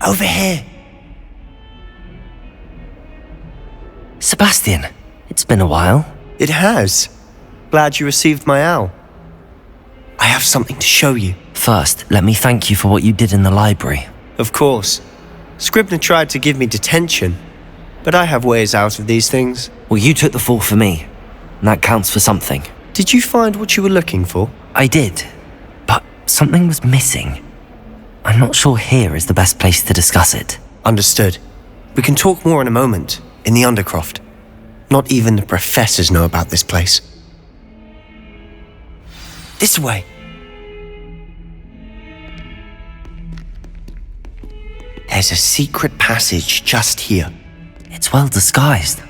Over here! Sebastian, it's been a while. It has. Glad you received my owl. I have something to show you. First, let me thank you for what you did in the library. Of course. Scribner tried to give me detention, but I have ways out of these things. Well, you took the fall for me, and that counts for something. Did you find what you were looking for? I did, but something was missing. I'm not sure here is the best place to discuss it. Understood. We can talk more in a moment, in the Undercroft. Not even the professors know about this place. This way. There's a secret passage just here. It's well disguised.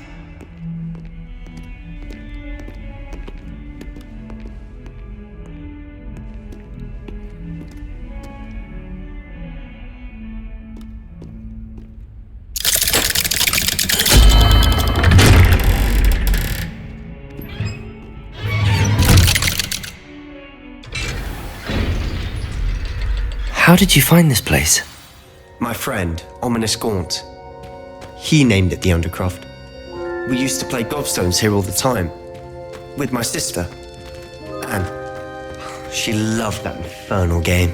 How did you find this place? My friend, Ominous Gaunt. He named it the Undercroft. We used to play gobstones here all the time. With my sister, Anne. She loved that infernal game.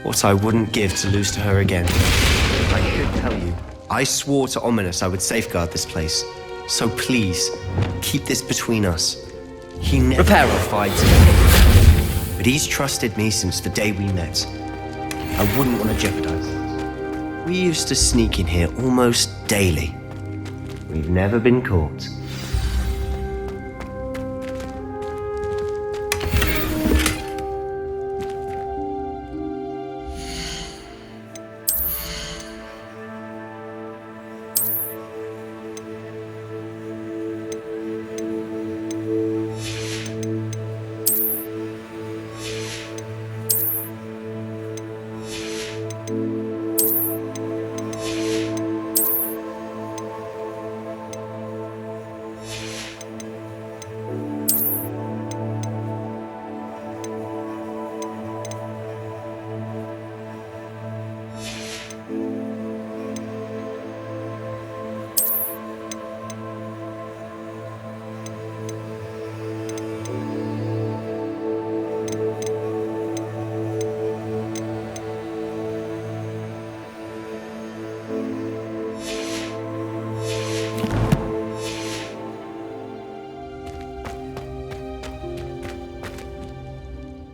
What I wouldn't give to lose to her again. I could tell you, I swore to Ominous I would safeguard this place. So please, keep this between us. He never fights me. But he's trusted me since the day we met. I wouldn't want to jeopardize it. We used to sneak in here almost daily. We've never been caught.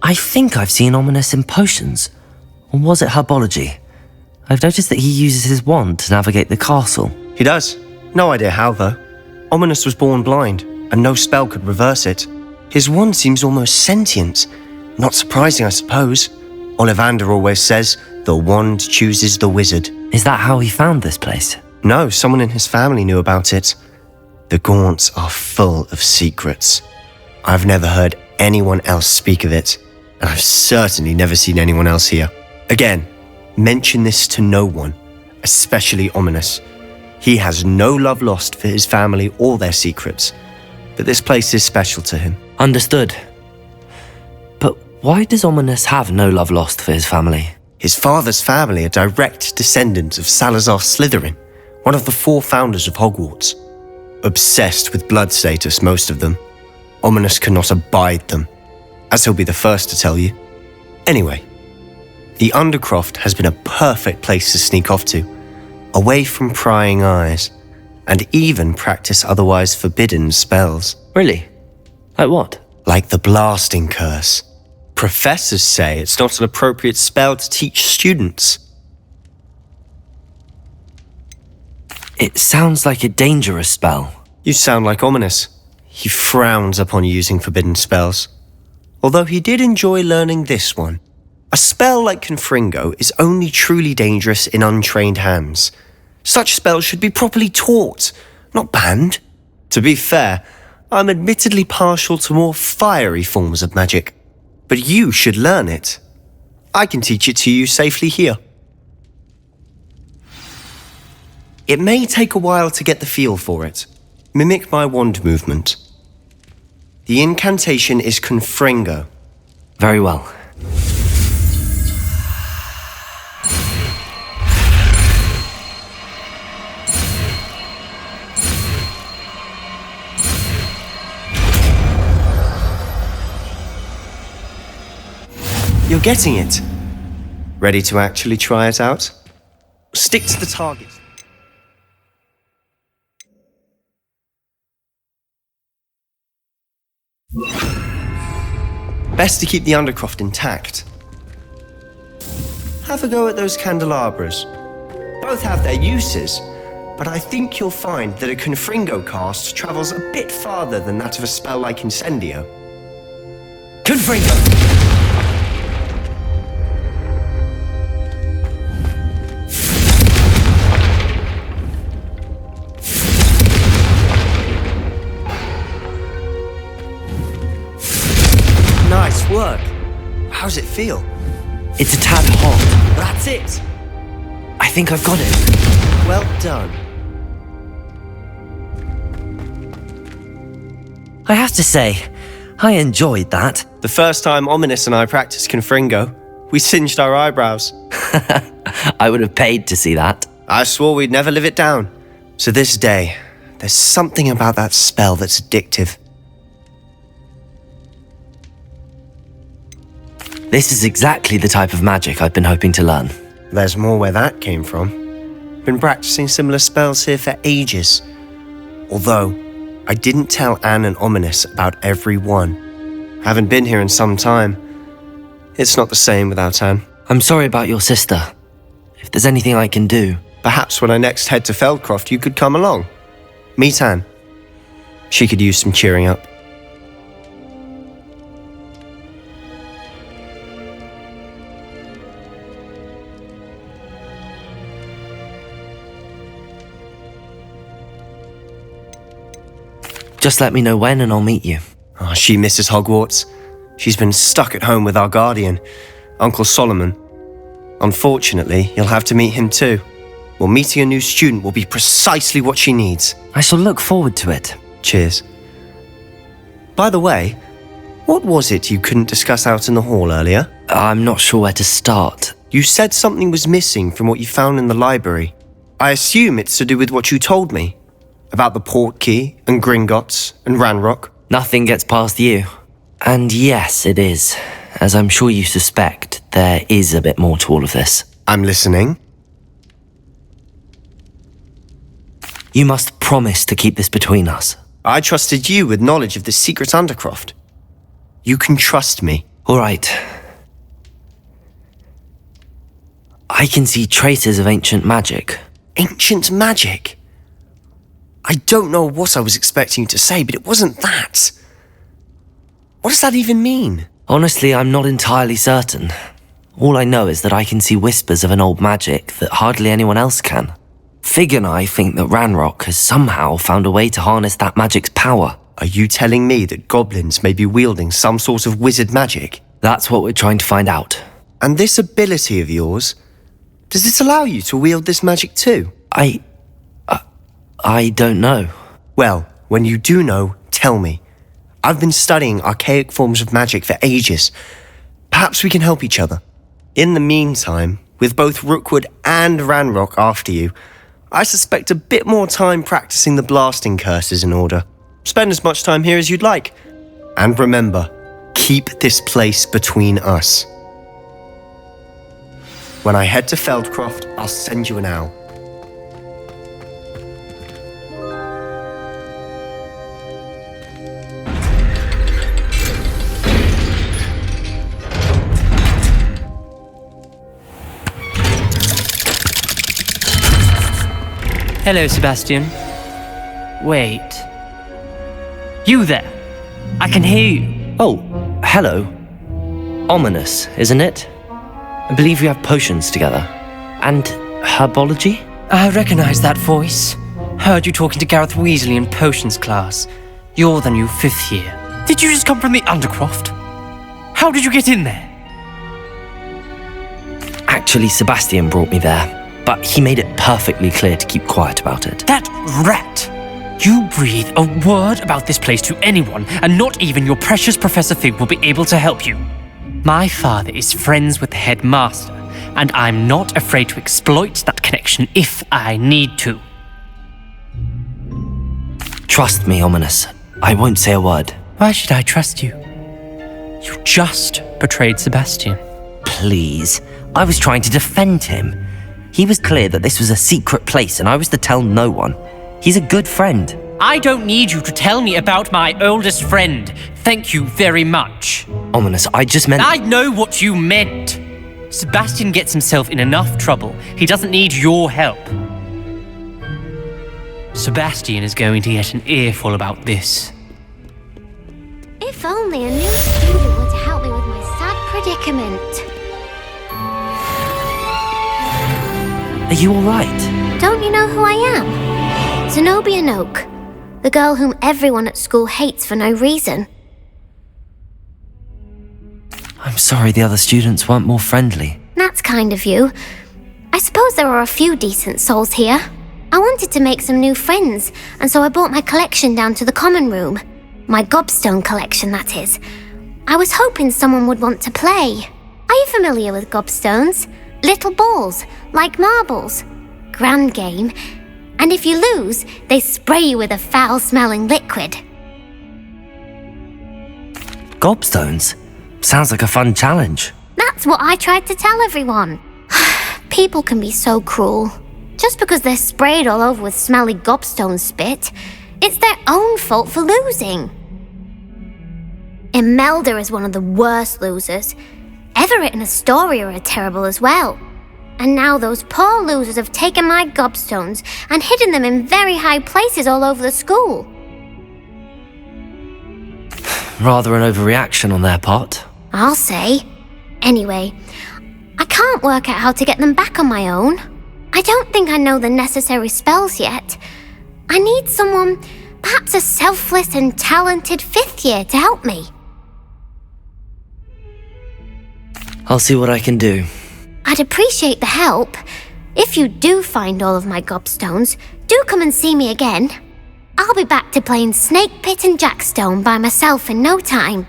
I think I've seen Ominous in potions. Or was it herbology? I've noticed that he uses his wand to navigate the castle. He does. No idea how, though. Ominous was born blind, and no spell could reverse it. His wand seems almost sentient. Not surprising, I suppose. Ollivander always says, the wand chooses the wizard. Is that how he found this place? No, someone in his family knew about it. The Gaunts are full of secrets. I've never heard anyone else speak of it, and I've certainly never seen anyone else here. Again, mention this to no one, especially Ominous. He has no love lost for his family or their secrets, but this place is special to him. Understood. But why does Ominous have no love lost for his family? His father's family are direct descendants of Salazar Slytherin, one of the 4 founders of Hogwarts. Obsessed with blood status, most of them. Ominous cannot abide them, as he'll be the first to tell you. Anyway, the Undercroft has been a perfect place to sneak off to. away from prying eyes, and even practice otherwise forbidden spells. Really? Like what? Like the blasting curse. Professors say it's not an appropriate spell to teach students. It sounds like a dangerous spell. You sound like Ominous. He frowns upon using forbidden spells. Although he did enjoy learning this one. A spell like Confringo is only truly dangerous in untrained hands. Such spells should be properly taught, not banned. To be fair, I'm admittedly partial to more fiery forms of magic. But you should learn it. I can teach it to you safely here. It may take a while to get the feel for it. Mimic my wand movement. The incantation is Confringo. Very well. You're getting it. Ready to actually try it out? Stick to the target. Best to keep the Undercroft intact. Have a go at those candelabras. Both have their uses, but I think you'll find that a Confringo cast travels a bit farther than that of a spell like Incendio. Confringo! Nice work. How's it feel? It's a tad hot. That's it. I think I've got it. Well done. I have to say, I enjoyed that. The first time Ominous and I practiced Confringo, we singed our eyebrows. I would have paid to see that. I swore we'd never live it down. To this day, there's something about that spell that's addictive. This is exactly the type of magic I've been hoping to learn. There's more where that came from. Been practicing similar spells here for ages. Although, I didn't tell Anne and Ominous about every one. Haven't been here in some time. It's not the same without Anne. I'm sorry about your sister. If there's anything I can do... Perhaps when I next head to Feldcroft, you could come along. Meet Anne. She could use some cheering up. Just let me know when and I'll meet you. Oh, she misses Hogwarts. She's been stuck at home with our guardian, Uncle Solomon. Unfortunately, you'll have to meet him too. Well, meeting a new student will be precisely what she needs. I shall look forward to it. Cheers. By the way, what was it you couldn't discuss out in the hall earlier? I'm not sure where to start. You said something was missing from what you found in the library. I assume it's to do with what you told me. About the Portkey, and Gringotts, and Ranrock. Nothing gets past you. And yes, it is. As I'm sure you suspect, there is a bit more to all of this. I'm listening. You must promise to keep this between us. I trusted you with knowledge of the secret Undercroft. You can trust me. All right. I can see traces of ancient magic. Ancient magic? I don't know what I was expecting you to say, but it wasn't that. What does that even mean? Honestly, I'm not entirely certain. All I know is that I can see whispers of an old magic that hardly anyone else can. Fig and I think that Ranrock has somehow found a way to harness that magic's power. Are you telling me that goblins may be wielding some sort of wizard magic? That's what we're trying to find out. And this ability of yours, does this allow you to wield this magic too? I don't know. Well, when you do know, tell me. I've been studying archaic forms of magic for ages. Perhaps we can help each other. In the meantime, with both Rookwood and Ranrock after you, I suspect a bit more time practicing the blasting curse is in order. Spend as much time here as you'd like. And remember, keep this place between us. When I head to Feldcroft, I'll send you an owl. Hello, Sebastian. Wait. You there? I can hear you. Oh, hello. Ominous, isn't it? I believe we have potions together. And herbology? I recognize that voice. Heard you talking to Gareth Weasley in potions class. You're the new 5th year. Did you just come from the Undercroft? How did you get in there? Actually, Sebastian brought me there, but he made it perfectly clear to keep quiet about it. That rat! You breathe a word about this place to anyone, and not even your precious Professor Fig will be able to help you. My father is friends with the headmaster, and I'm not afraid to exploit that connection if I need to. Trust me, Ominous. I won't say a word. Why should I trust you? You just betrayed Sebastian. Please. I was trying to defend him. He was clear that this was a secret place and I was to tell no one. He's a good friend. I don't need you to tell me about my oldest friend. Thank you very much. Ominous, I just meant... I know what you meant. Sebastian gets himself in enough trouble. He doesn't need your help. Sebastian is going to get an earful about this. If only a new student were to help me with my sad predicament. Are you alright? Don't you know who I am? Zenobia Noak, the girl whom everyone at school hates for no reason. I'm sorry the other students weren't more friendly. That's kind of you. I suppose there are a few decent souls here. I wanted to make some new friends, and so I brought my collection down to the common room. My gobstone collection, that is. I was hoping someone would want to play. Are you familiar with gobstones? Little balls, like marbles. Grand game. And if you lose, they spray you with a foul-smelling liquid. Gobstones? Sounds like a fun challenge. That's what I tried to tell everyone. People can be so cruel. Just because they're sprayed all over with smelly gobstone spit, it's their own fault for losing. Imelda is one of the worst losers. Everett and Astoria are terrible as well. And now those poor losers have taken my gobstones and hidden them in very high places all over the school. Rather an overreaction on their part. I'll say. Anyway, I can't work out how to get them back on my own. I don't think I know the necessary spells yet. I need someone, perhaps a selfless and talented 5th year to help me. I'll see what I can do. I'd appreciate the help. If you do find all of my gobstones, do come and see me again. I'll be back to playing Snake Pit and Jackstone by myself in no time.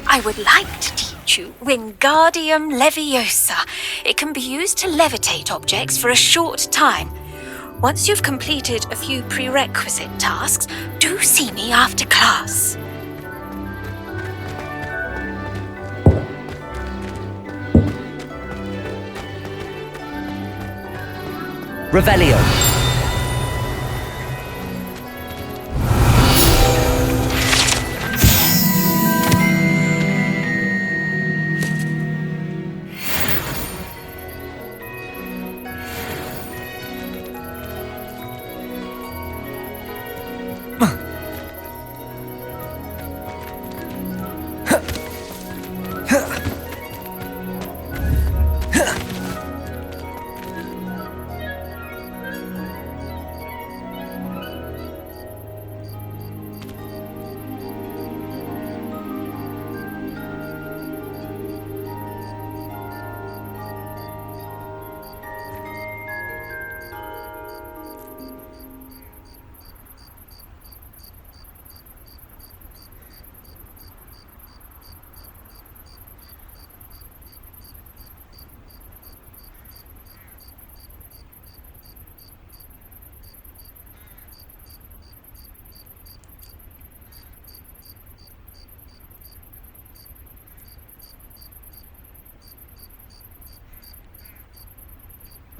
I would like to teach you Wingardium Leviosa. It can be used to levitate objects for a short time. Once you've completed a few prerequisite tasks, do see me after class. Revelio.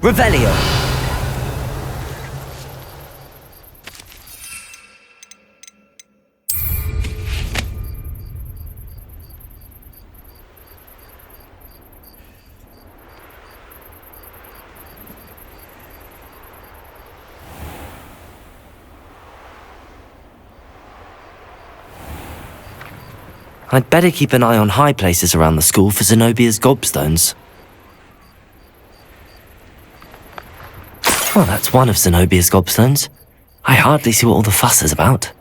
Revelio. I'd better keep an eye on high places around the school for Zenobia's gobstones. Well, that's one of Zenobia's gobstones. I hardly see what all the fuss is about.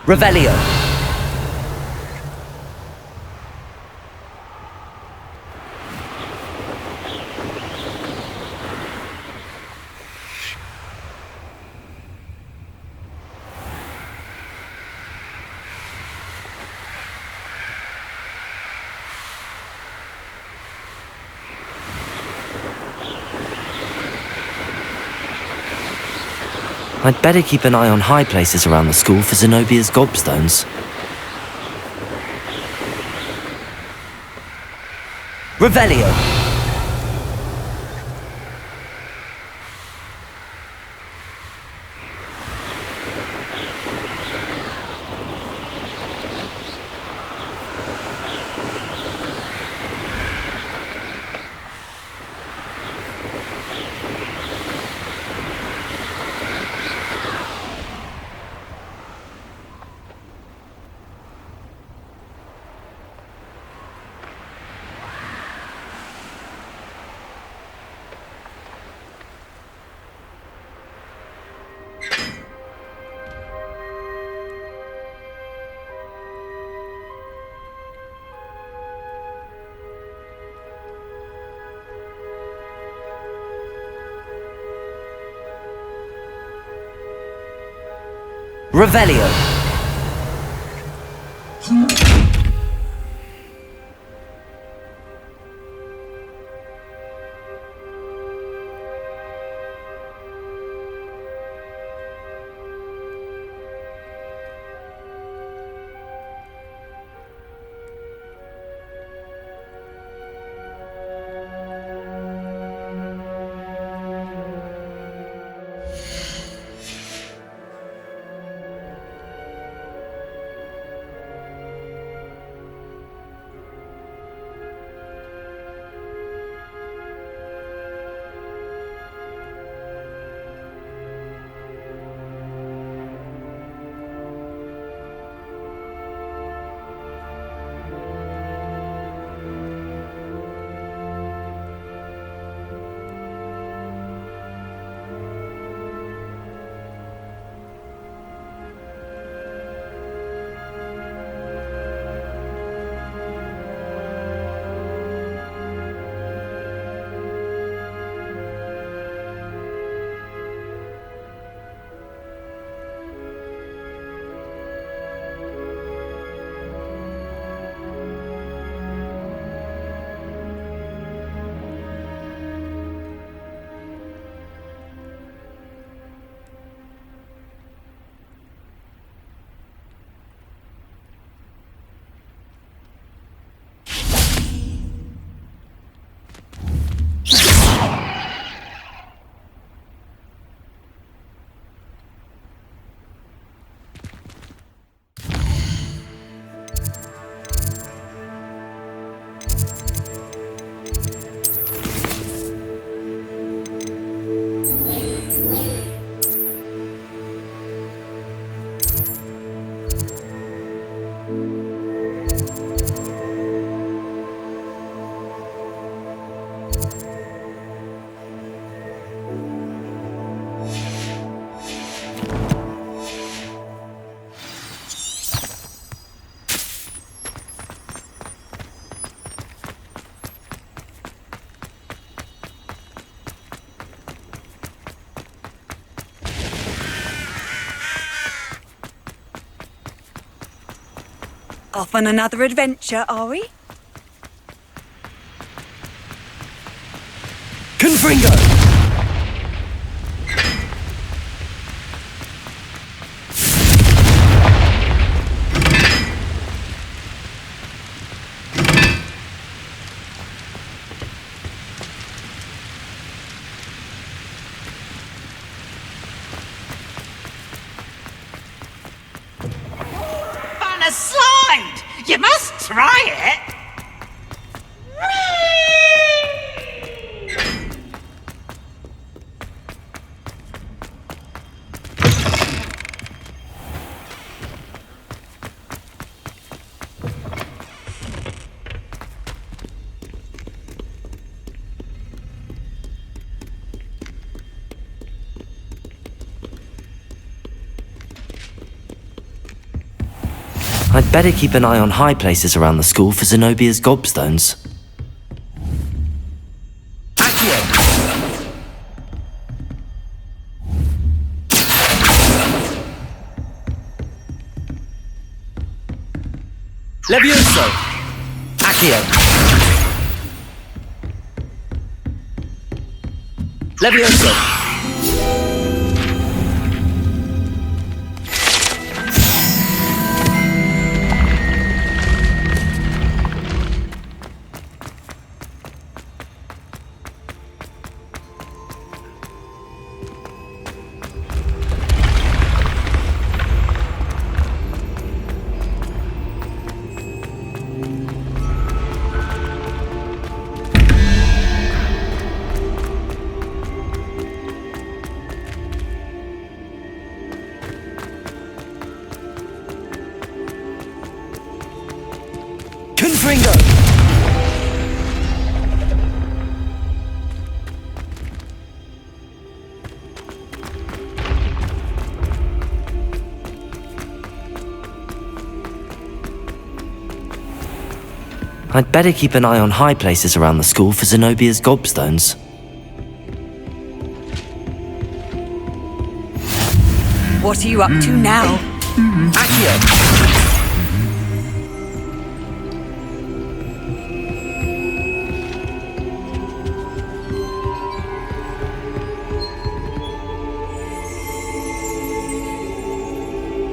Revelio. I'd better keep an eye on high places around the school for Zenobia's gobstones. Revelio. Revelio. Off on another adventure, are we? Confringo! On a slide! You must try it! I'd better keep an eye on high places around the school for Zenobia's gobstones. Accio! Levioso! Accio! Levioso! Confringo! I'd better keep an eye on high places around the school for Zenobia's gobstones. What are you up to now? Accio!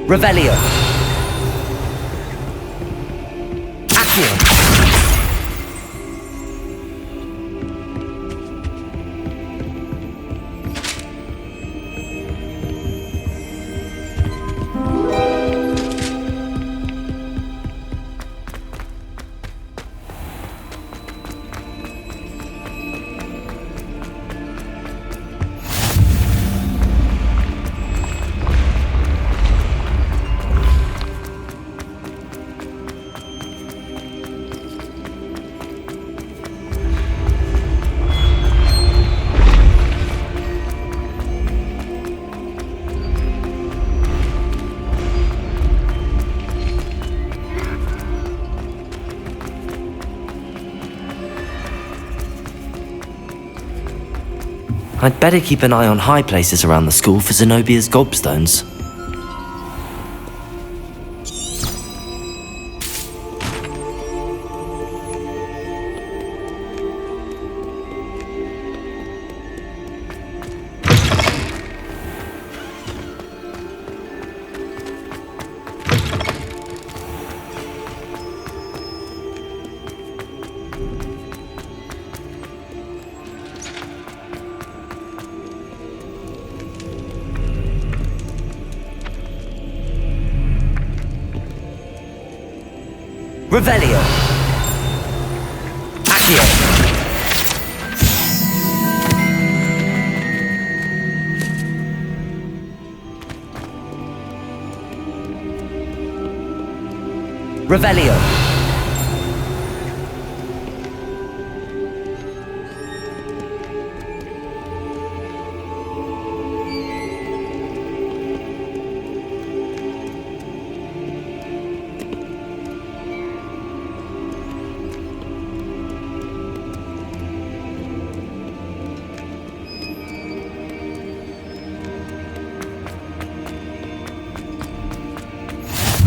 Revelio! Accio! I'd better keep an eye on high places around the school for Zenobia's gobstones. Revelio! Accio! Revelio!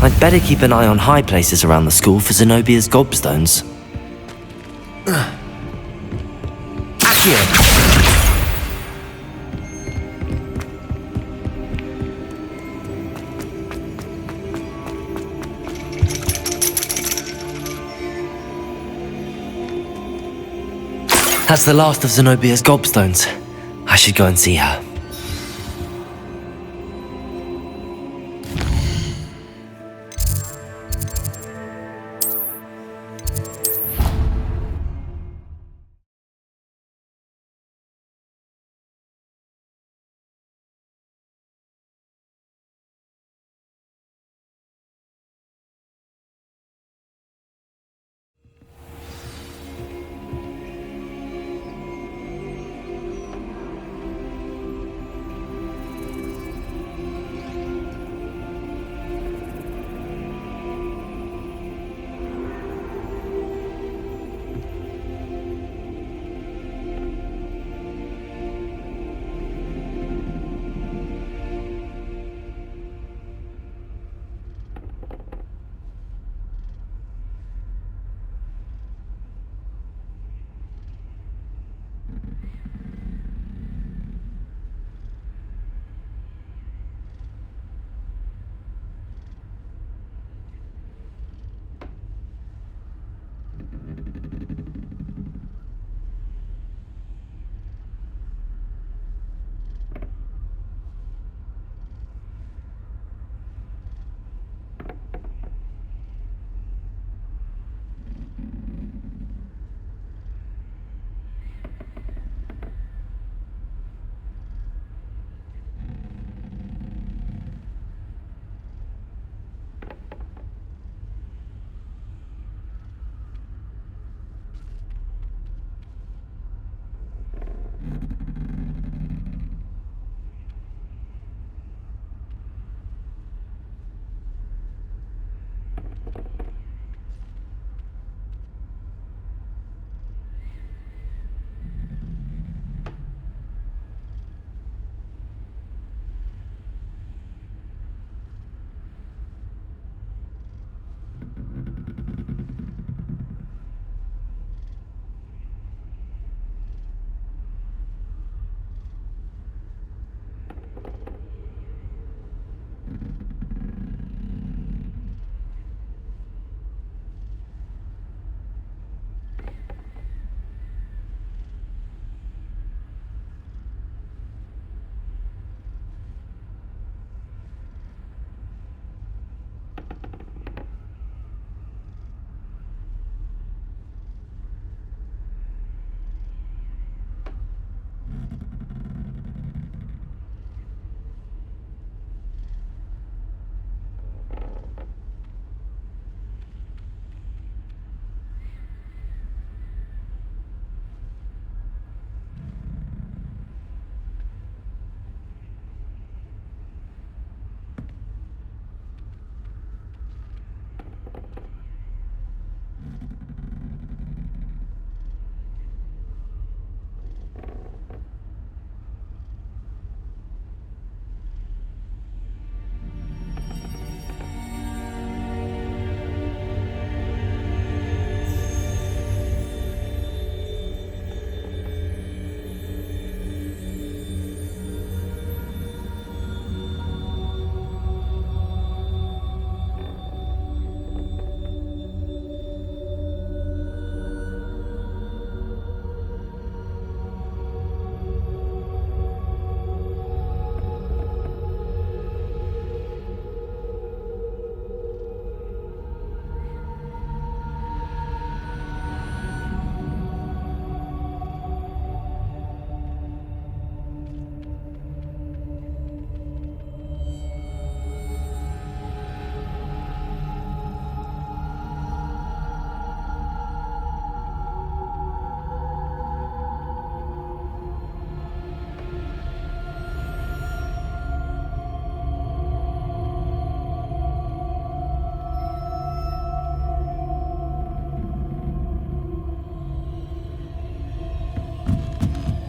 I'd better keep an eye on high places around the school for Zenobia's gobstones. Accio! That's the last of Zenobia's gobstones. I should go and see her.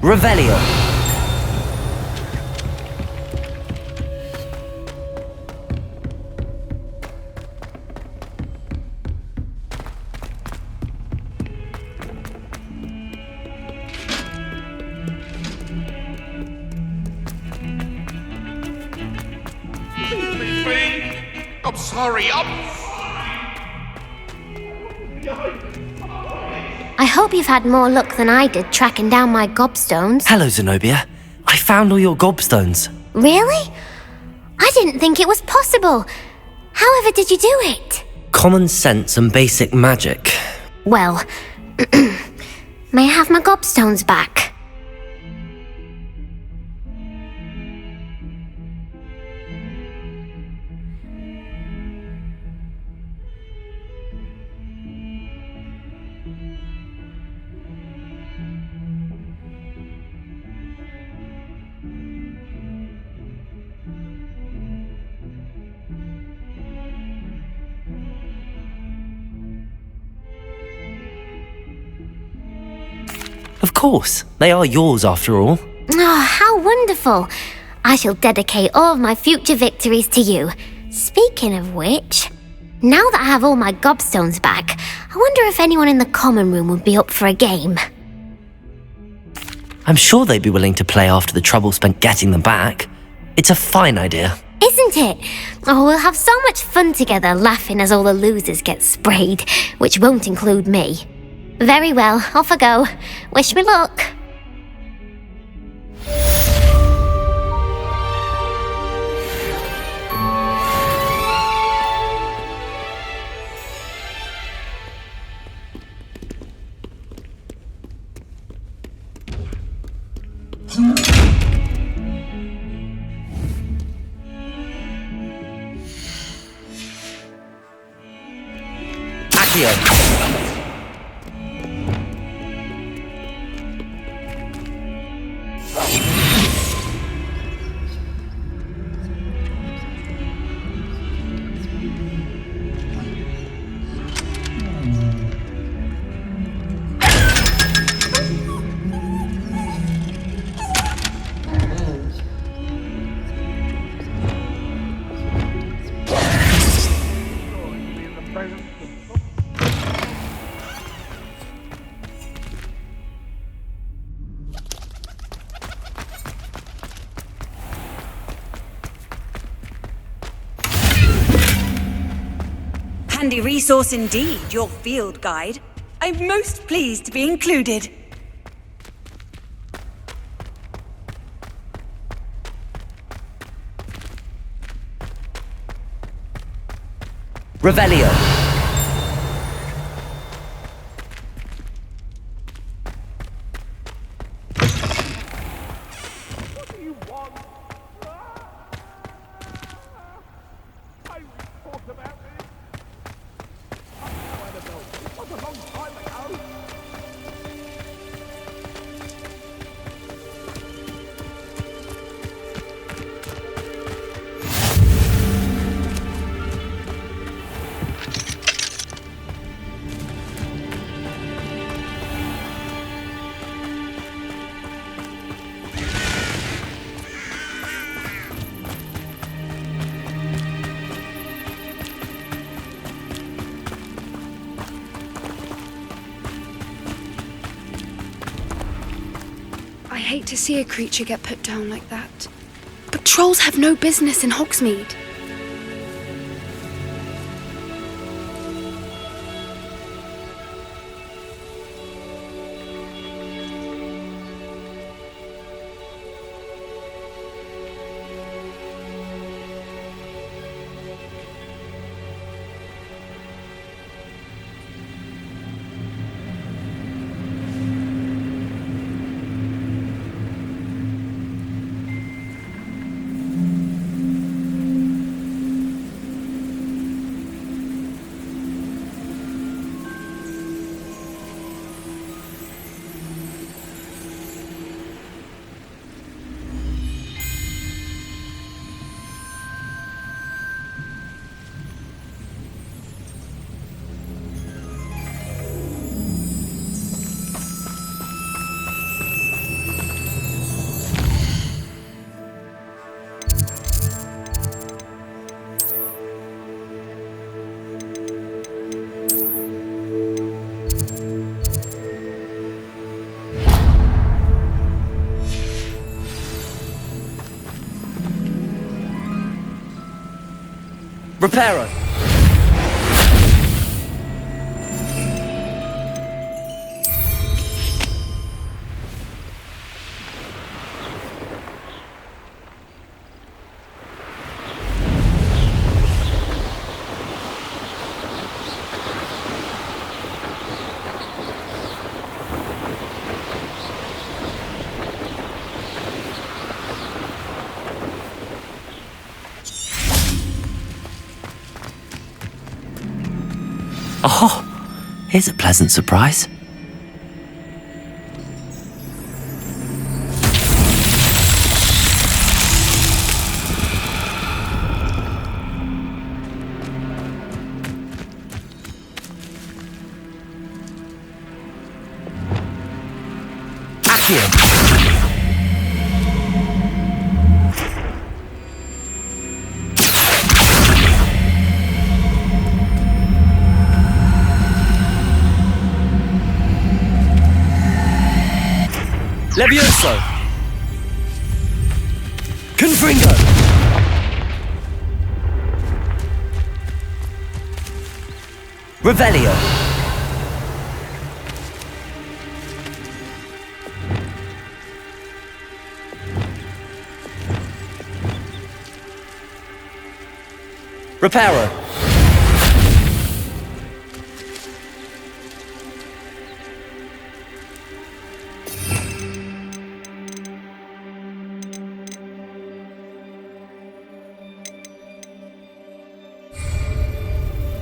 Revelio. sorry. I hope you've had more luck than I did tracking down my gobstones. Hello, Zenobia. I found all your gobstones. Really? I didn't think it was possible. However did you do it? Common sense and basic magic. Well, may I have my gobstones back? Of course, they are yours after all. Oh, how wonderful. I shall dedicate all of my future victories to you. Speaking of which, now that I have all my gobstones back, I wonder if anyone in the common room would be up for a game. I'm sure they'd be willing to play after the trouble spent getting them back. It's a fine idea. Isn't it? Oh, we'll have so much fun together laughing as all the losers get sprayed, which won't include me. Very well, off I go. Wish me luck. Accio. Handy resource indeed, your field guide. I'm most pleased to be included. Revelio. I hate to see a creature get put down like that. But trolls have no business in Hogsmeade. Reparo. Oh, here's a pleasant surprise. Accio! Levioso! Confringo! Revelio! Reparo!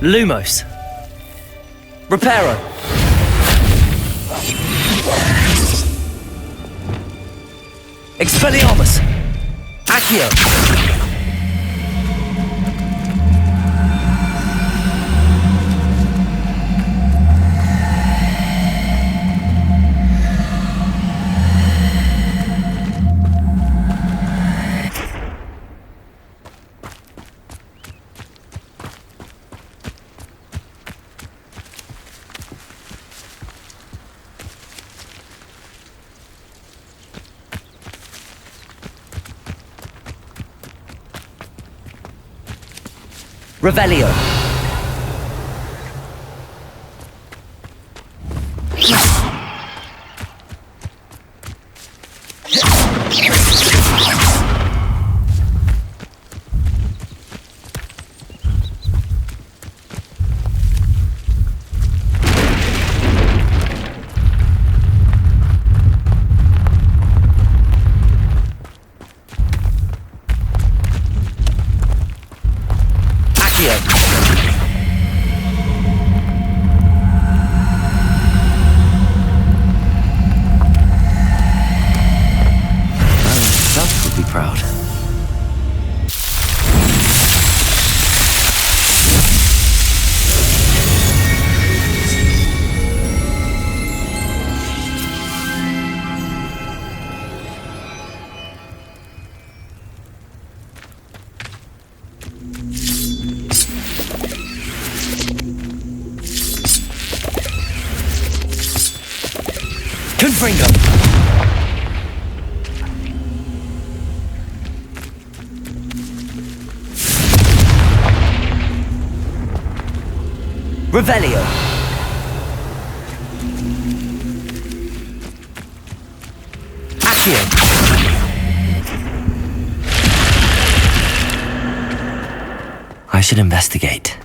Lumos. Reparo. Expelliarmus. Accio. Revelio. Would be proud. Confringo! Revelio. Accio. I should investigate.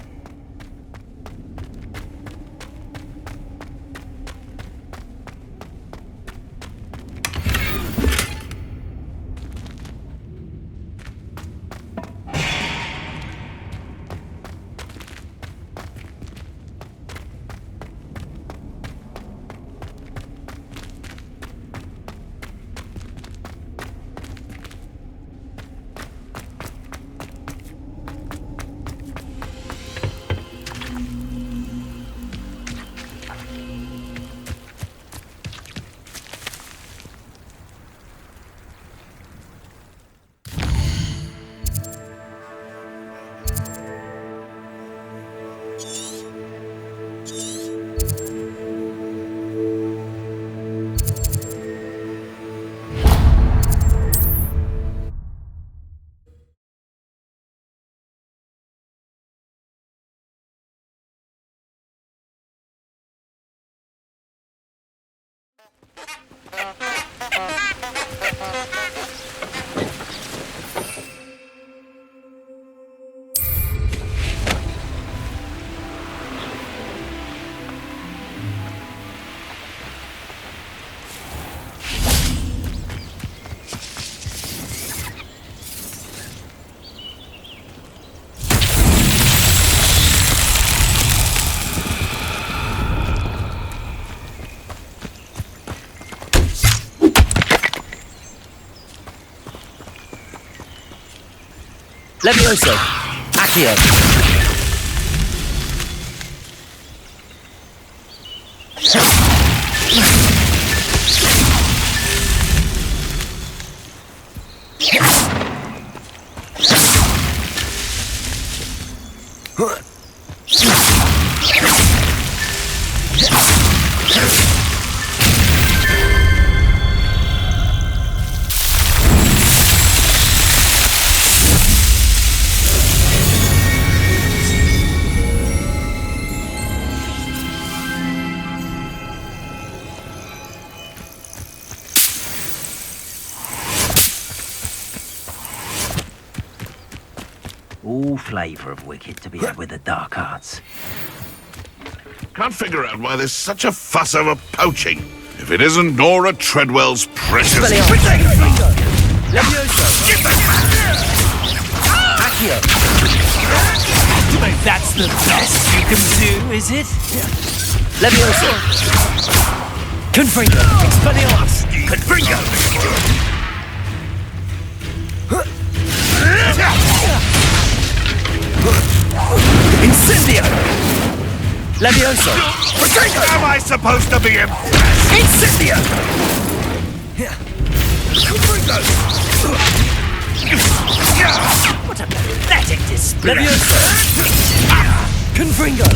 Levioso! Accio! All flavour of wicked to be had with the dark arts. Can't figure out why there's such a fuss over poaching. If it isn't Nora Treadwell's precious... Levioso! Accio! That's the best you can do, is it? Levioso! Confringo! Expelliarmus! Confringo! Incendio! Levioso! Am I supposed to be impressed? Incendio! What a pathetic display! Levioso! Confringo!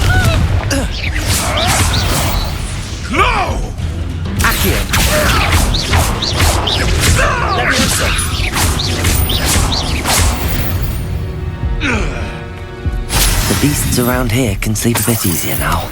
No! Accio! Levioso! The beasts around here can sleep a bit easier now.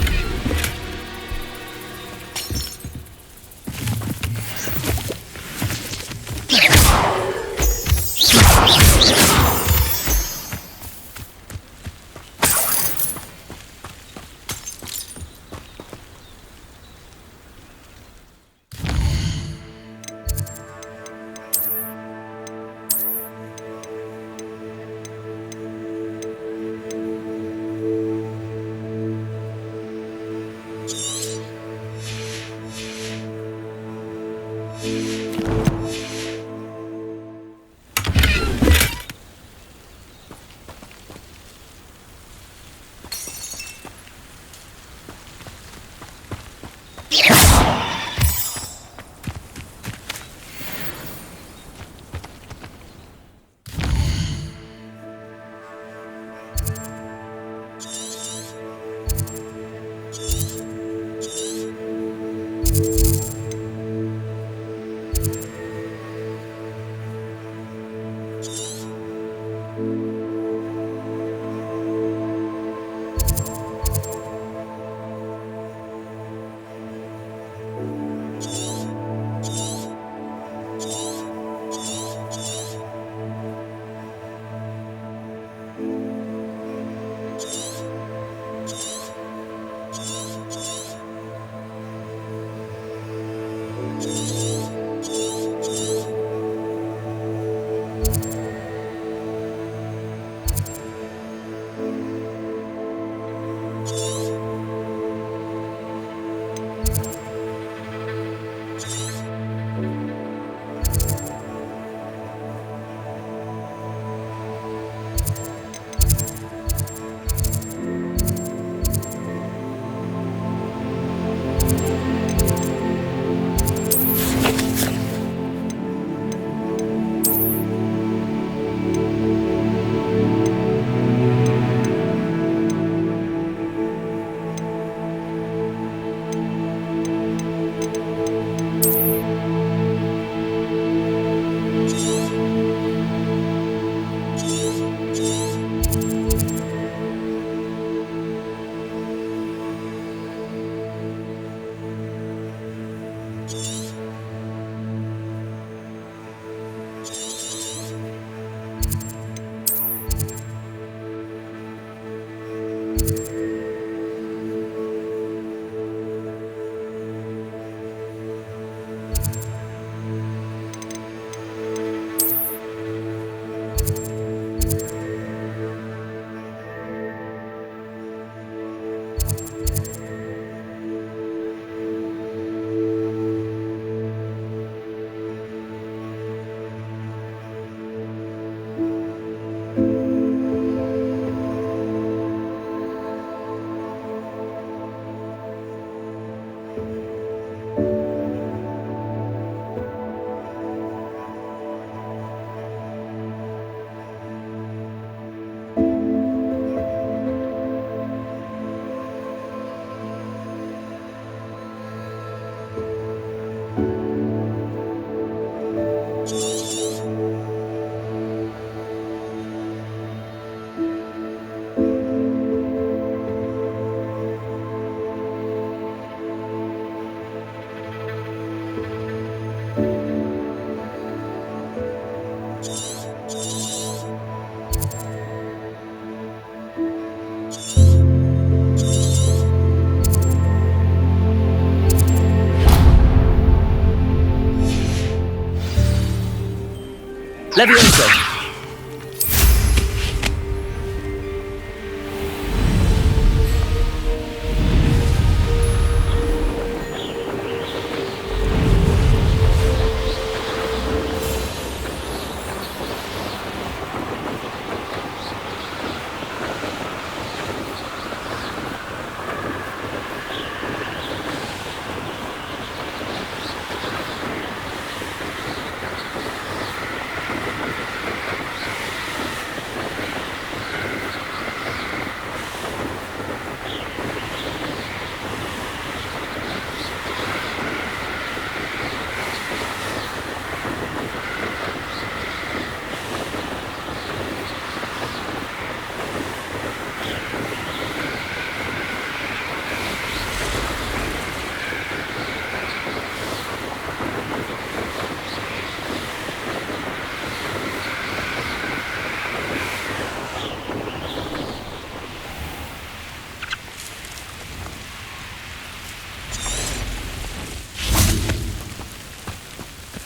Leviosa!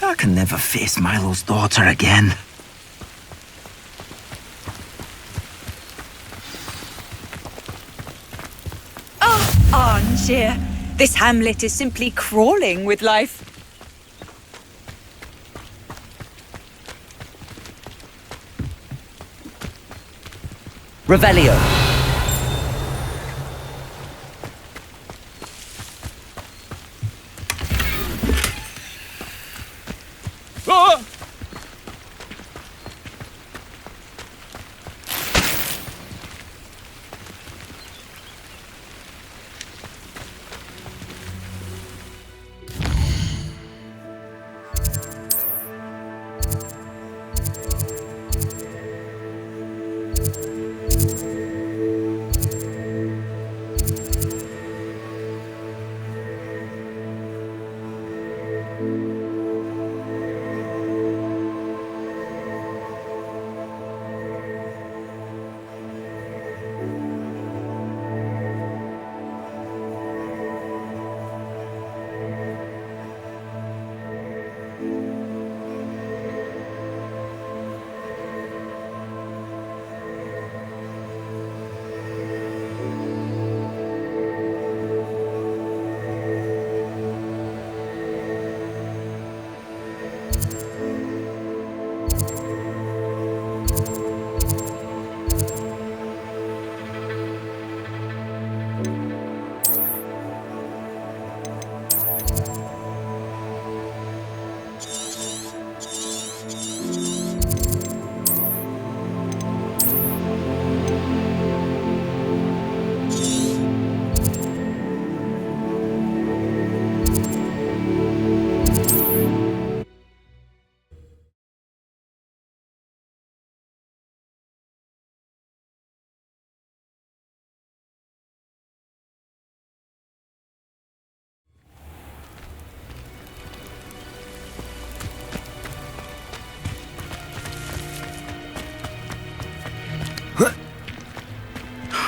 I can never face Milo's daughter again. Angier, this hamlet is simply crawling with life. Revelio!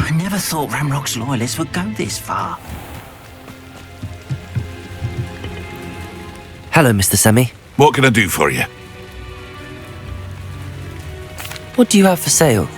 I never thought Ramrock's loyalists would go this far. Hello, Mr. Semi. What can I do for you? What do you have for sale?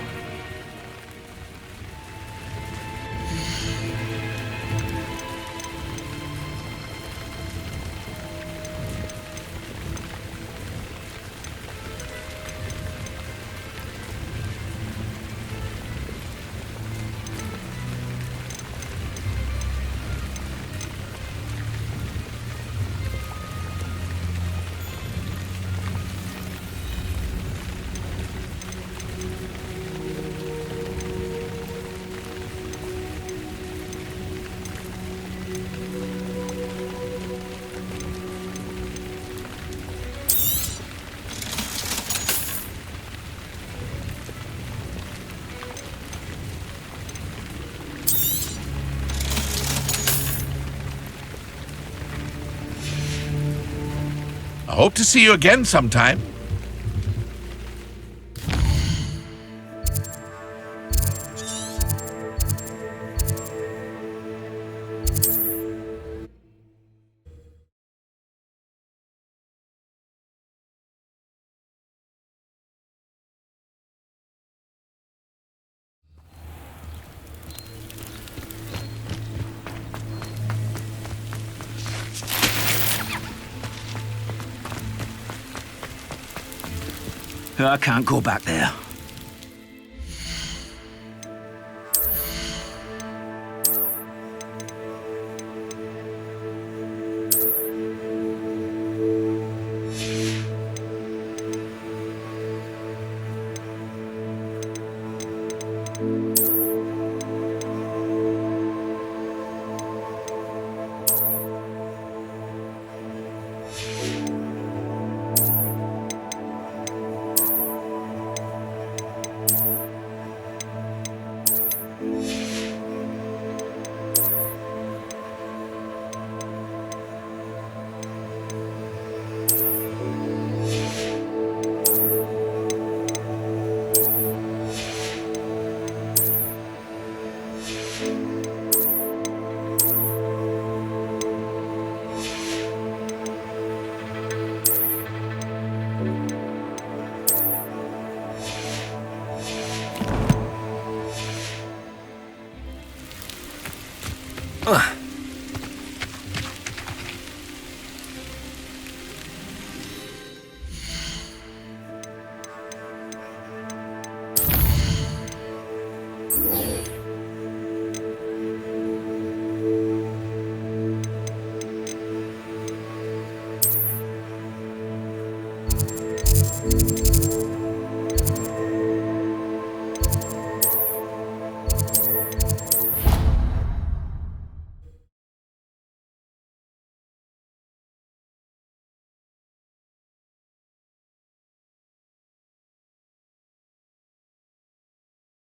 I hope to see you again sometime. I can't go back there.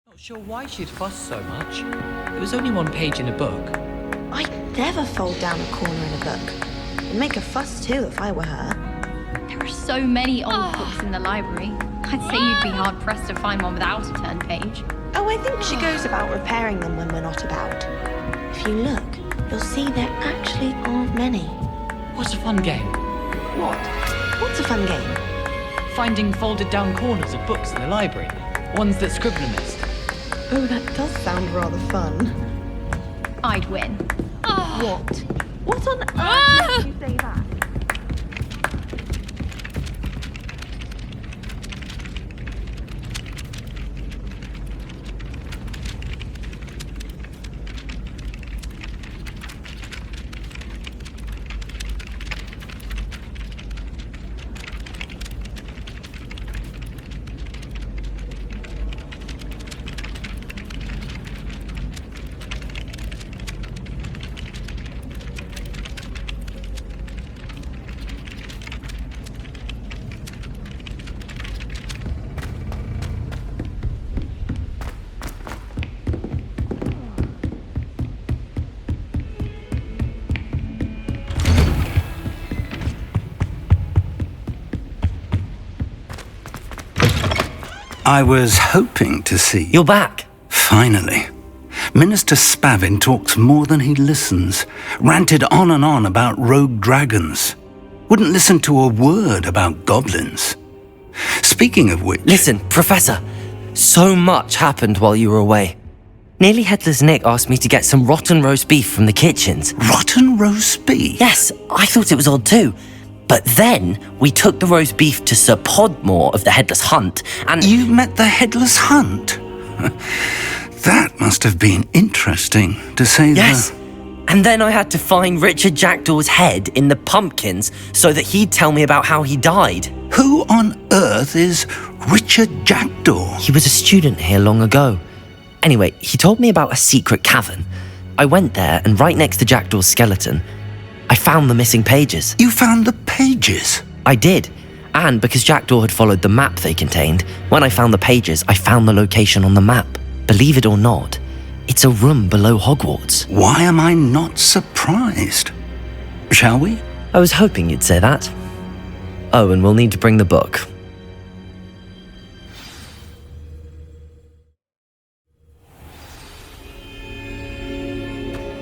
Not sure why she'd fuss so much. There was only one page in a book. I'd never fold down a corner in a book. I'd make a fuss too if I were her. There are so many old books in the library. I'd say you'd be hard-pressed to find one without a turned page. Oh, I think she goes about repairing them when we're not about. If you look, you'll see there actually aren't many. What a fun game. What? What's a fun game? Finding folded down corners of books in the library. Ones that Scribbner missed. Oh, that does sound rather fun. I'd win. What? What on earth makes you say that? I was hoping to see... You're back. Finally. Minister Spavin talks more than he listens. Ranted on and on about rogue dragons. Wouldn't listen to a word about goblins. Speaking of which... Listen, Professor. So much happened while you were away. Nearly Headless Nick asked me to get some rotten roast beef from the kitchens. Rotten roast beef? Yes, I thought it was odd too. But then we took the roast beef to Sir Podmore of the Headless Hunt, and... You met the Headless Hunt? That must have been interesting, to say the... Yes. And then I had to find Richard Jackdaw's head in the pumpkins so that he'd tell me about how he died. Who on earth is Richard Jackdaw? He was a student here long ago. Anyway, he told me about a secret cavern. I went there, and right next to Jackdaw's skeleton, I found the missing pages. You found the pages? I did. And because Jackdaw had followed the map they contained, when I found the pages, I found the location on the map. Believe it or not, it's a room below Hogwarts. Why am I not surprised? Shall we? I was hoping you'd say that. Oh, and we'll need to bring the book.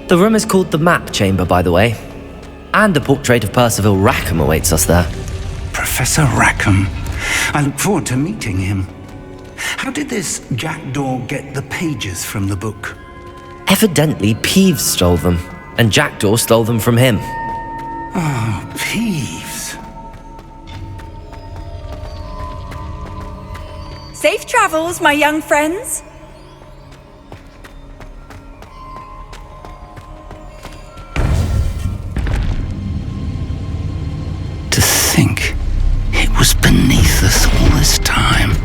The room is called the Map Chamber, by the way. And a portrait of Percival Rackham awaits us there. Professor Rackham. I look forward to meeting him. How did this Jackdaw get the pages from the book? Evidently, Peeves stole them, and Jackdaw stole them from him. Oh, Peeves. Safe travels, my young friends. To think it was beneath us all this time.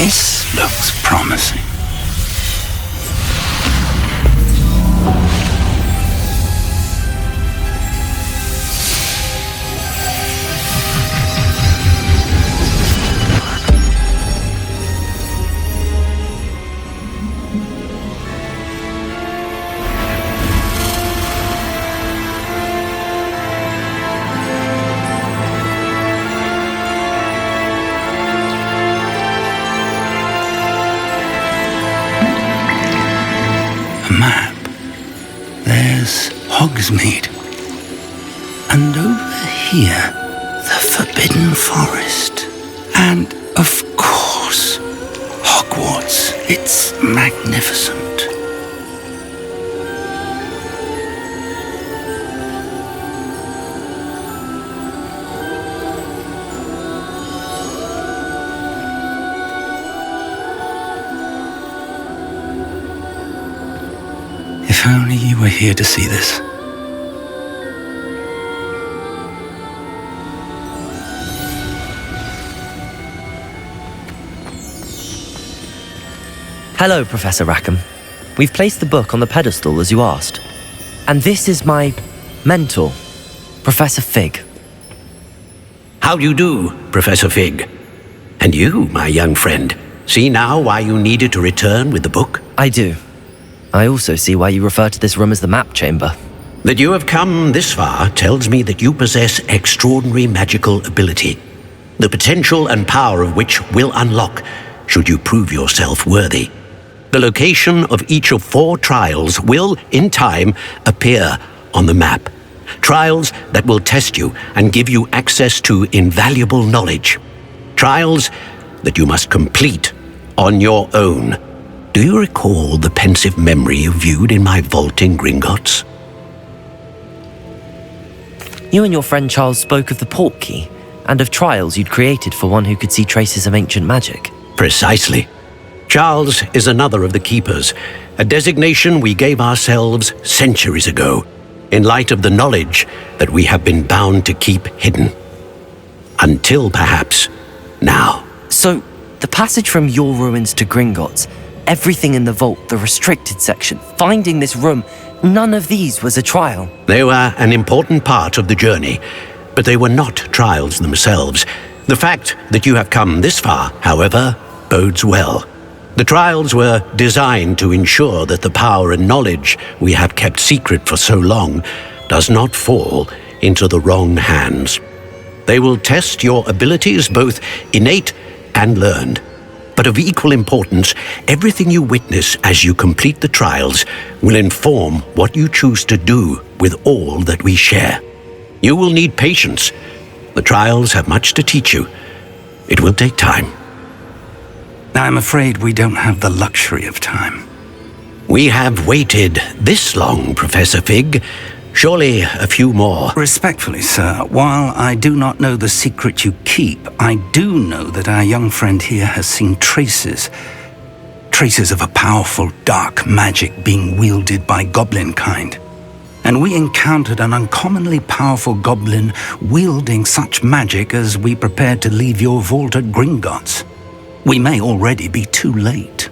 This looks promising. Map. There's Hogsmeade. And over here, the Forbidden Forest. And, of course, Hogwarts. It's magnificent. If only you were here to see this. Hello, Professor Rackham. We've placed the book on the pedestal as you asked. And this is my mentor, Professor Fig. How do you do, Professor Fig? And you, my young friend, see now why you needed to return with the book? I do. I also see why you refer to this room as the map chamber. That you have come this far tells me that you possess extraordinary magical ability, the potential and power of which will unlock should you prove yourself worthy. The location of each of 4 trials will, in time, appear on the map. Trials that will test you and give you access to invaluable knowledge. Trials that you must complete on your own. Do you recall the pensive memory you viewed in my vault in Gringotts? You and your friend Charles spoke of the port key and of trials you'd created for one who could see traces of ancient magic. Precisely. Charles is another of the Keepers, a designation we gave ourselves centuries ago, in light of the knowledge that we have been bound to keep hidden. Until perhaps now. So, the passage from your ruins to Gringotts, everything in the vault, the restricted section, finding this room, none of these was a trial. They were an important part of the journey, but they were not trials themselves. The fact that you have come this far, however, bodes well. The trials were designed to ensure that the power and knowledge we have kept secret for so long does not fall into the wrong hands. They will test your abilities, both innate and learned. But of equal importance, everything you witness as you complete the trials will inform what you choose to do with all that we share. You will need patience. The trials have much to teach you. It will take time. I'm afraid we don't have the luxury of time. We have waited this long, Professor Fig. Surely a few more. Respectfully, sir, while I do not know the secret you keep, I do know that our young friend here has seen traces of a powerful dark magic being wielded by goblin kind. And we encountered an uncommonly powerful goblin wielding such magic as we prepared to leave your vault at Gringotts. We may already be too late.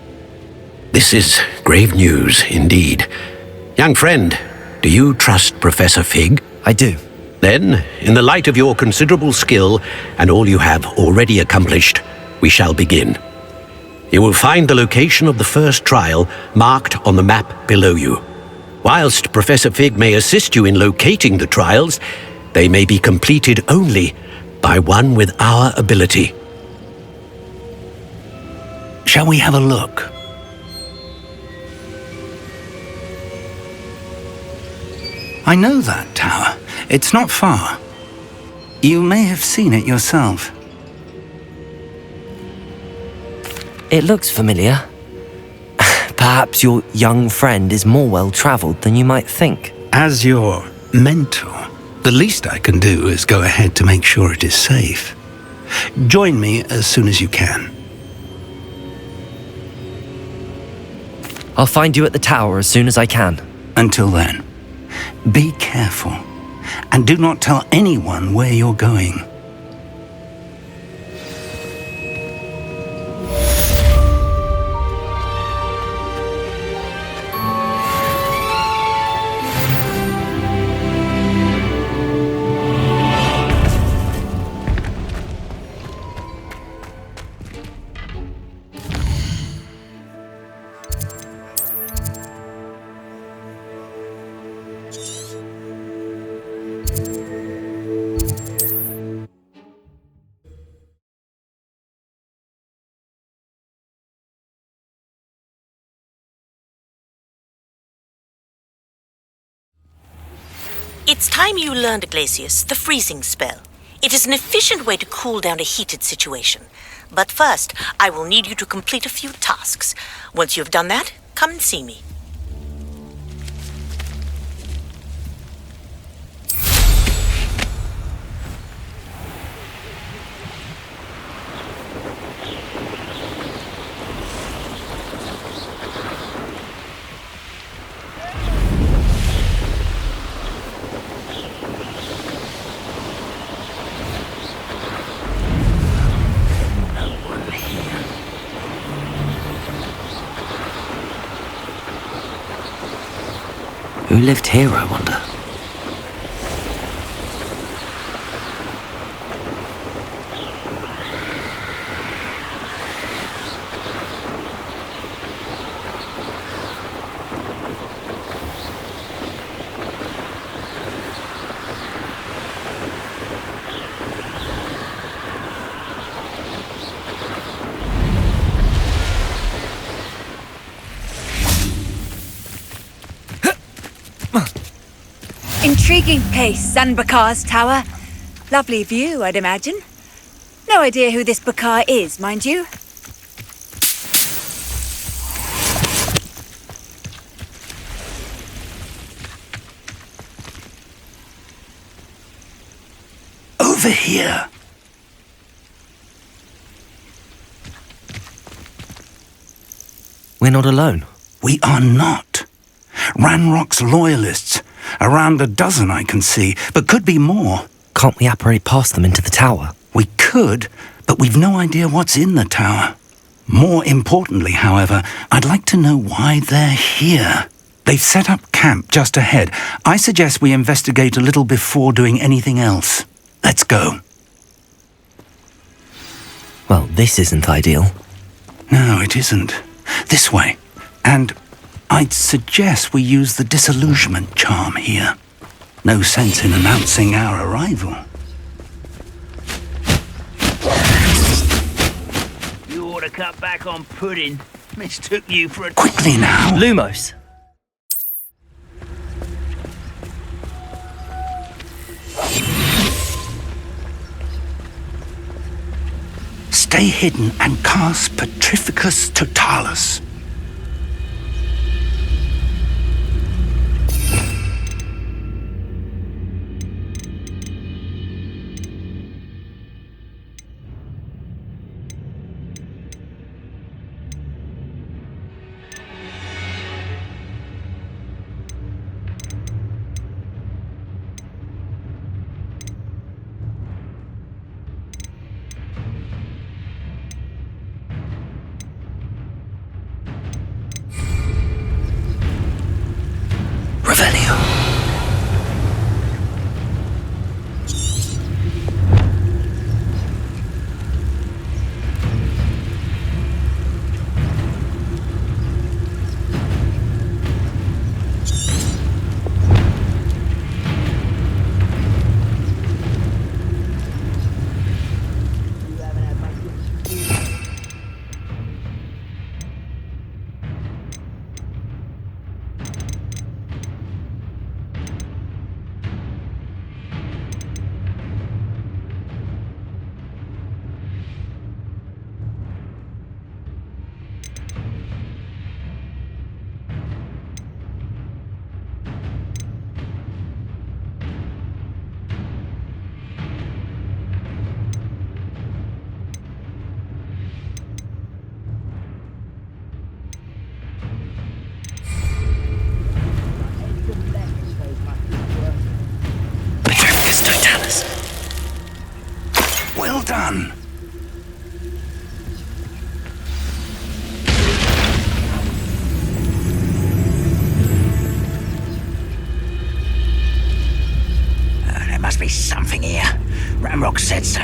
This is grave news indeed. Young friend, do you trust Professor Fig? I do. Then, in the light of your considerable skill and all you have already accomplished, we shall begin. You will find the location of the first trial marked on the map below you. Whilst Professor Fig may assist you in locating the trials, they may be completed only by one with our ability. Shall we have a look? I know that tower. It's not far. You may have seen it yourself. It looks familiar. Perhaps your young friend is more well-travelled than you might think. As your mentor, the least I can do is go ahead to make sure it is safe. Join me as soon as you can. I'll find you at the tower as soon as I can. Until then, be careful, and do not tell anyone where you're going. It's time you learned, Glacius, the freezing spell. It is an efficient way to cool down a heated situation. But first, I will need you to complete a few tasks. Once you've done that, come and see me. Who lived here, I wonder? Intriguing place, Zanbakar's tower. Lovely view, I'd imagine. No idea who this Bakar is, mind you. Over here. We're not alone. We are not. Ranrock's loyalists. Around a dozen I can see, but could be more. Can't we apparate past them into the tower? We could, but we've no idea what's in the tower. More importantly, however, I'd like to know why they're here. They've set up camp just ahead. I suggest we investigate a little before doing anything else. Let's go. Well, this isn't ideal. No, it isn't. This way. And I'd suggest we use the disillusionment charm here. No sense in announcing our arrival. You ought to cut back on pudding. Mistook you for a... Quickly now! Lumos! Stay hidden and cast Petrificus Totalis. done. There must be something here. Ramrock said so.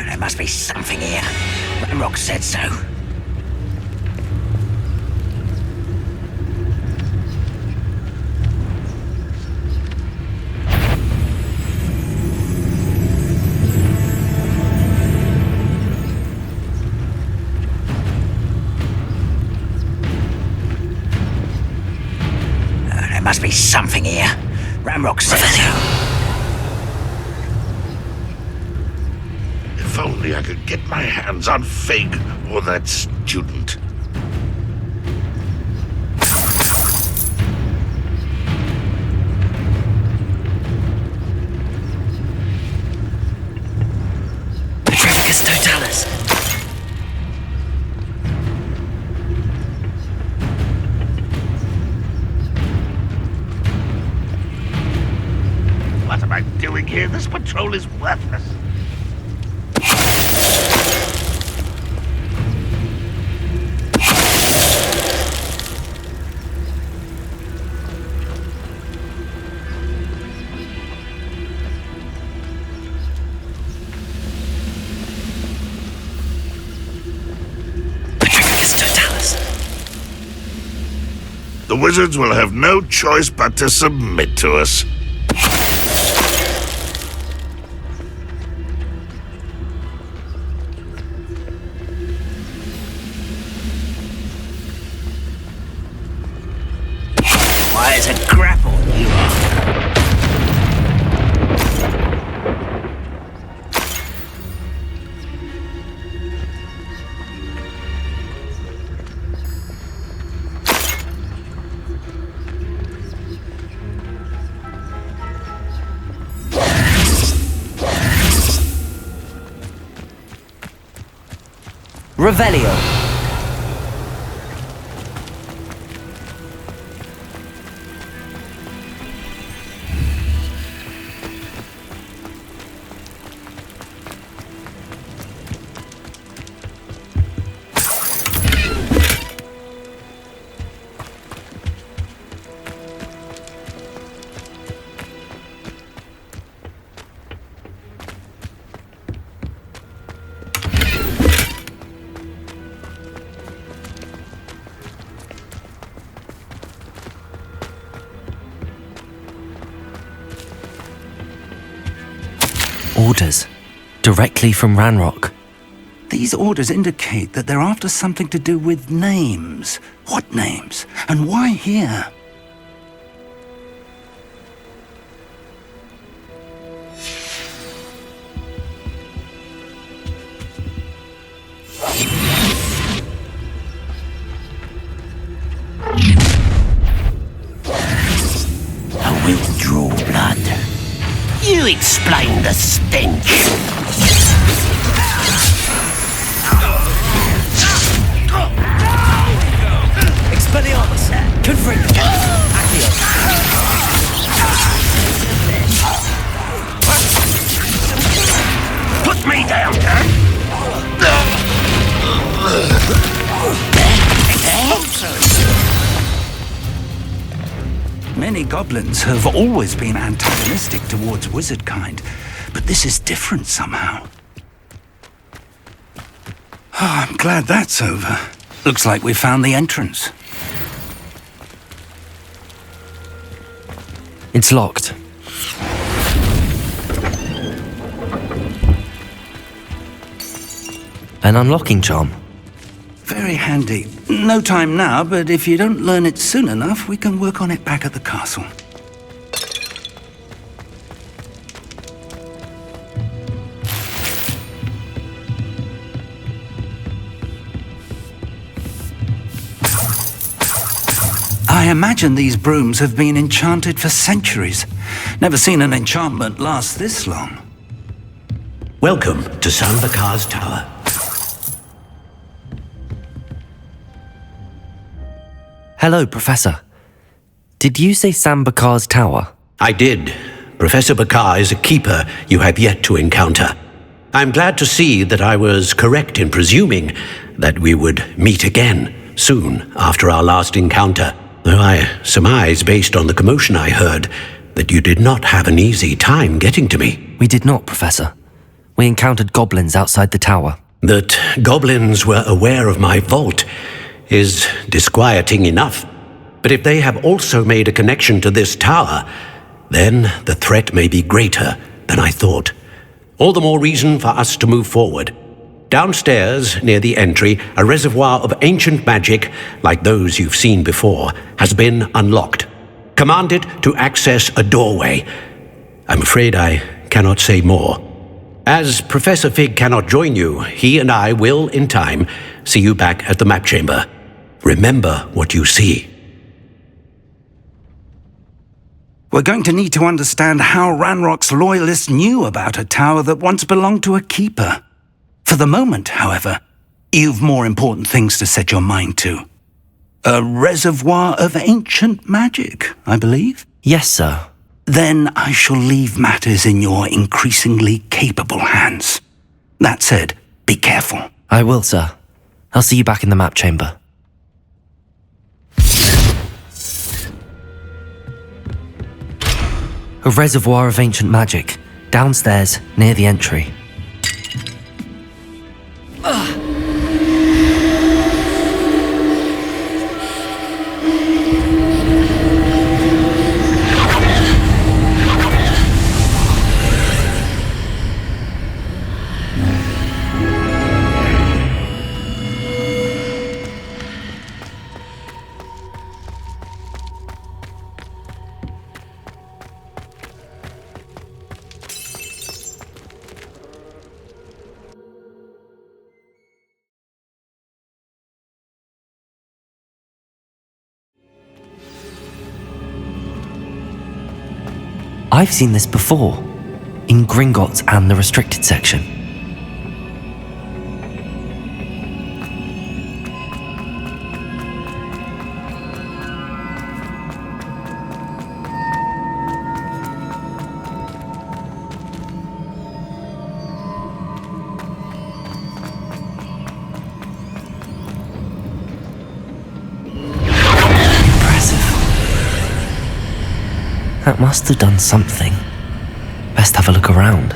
There must be something here. Ramrock said so. There must be something here. Ramrock said so. If only I could get my hands on Fig or that student. Petrificus totalis. What am I doing here? This patrol is worthless. The wizards will have no choice but to submit to us. Why is a grapple you are? Revelio. Orders. Directly from Ranrock. These orders indicate that they're after something to do with names. What names? And why here? I will draw blood. You explain the stench. Expelliarmus! Confringo! Accio! Put me down, Many goblins have always been antagonistic towards wizard kind, but this is different somehow. Oh, I'm glad that's over. Looks like we found the entrance. It's locked. An unlocking charm. Very handy. No time now, but if you don't learn it soon enough, we can work on it back at the castle. I imagine these brooms have been enchanted for centuries. Never seen an enchantment last this long. Welcome to Sanbakar's Tower. Hello, Professor. Did you say Sam Bakar's tower? I did. Professor Bakar is a keeper you have yet to encounter. I'm glad to see that I was correct in presuming that we would meet again soon after our last encounter, though I surmise, based on the commotion I heard, that you did not have an easy time getting to me. We did not, Professor. We encountered goblins outside the tower. That goblins were aware of my vault is disquieting enough. But if they have also made a connection to this tower, then the threat may be greater than I thought. All the more reason for us to move forward. Downstairs, near the entry, a reservoir of ancient magic, like those you've seen before, has been unlocked. Command it to access a doorway. I'm afraid I cannot say more. As Professor Fig cannot join you, he and I will, in time, see you back at the map chamber. Remember what you see. We're going to need to understand how Ranrock's loyalists knew about a tower that once belonged to a keeper. For the moment, however, you've more important things to set your mind to. A reservoir of ancient magic, I believe? Yes, sir. Then I shall leave matters in your increasingly capable hands. That said, be careful. I will, sir. I'll see you back in the map chamber. A reservoir of ancient magic, downstairs, near the entry. I've seen this before, in Gringotts and the restricted section. That must have done something. Best have a look around.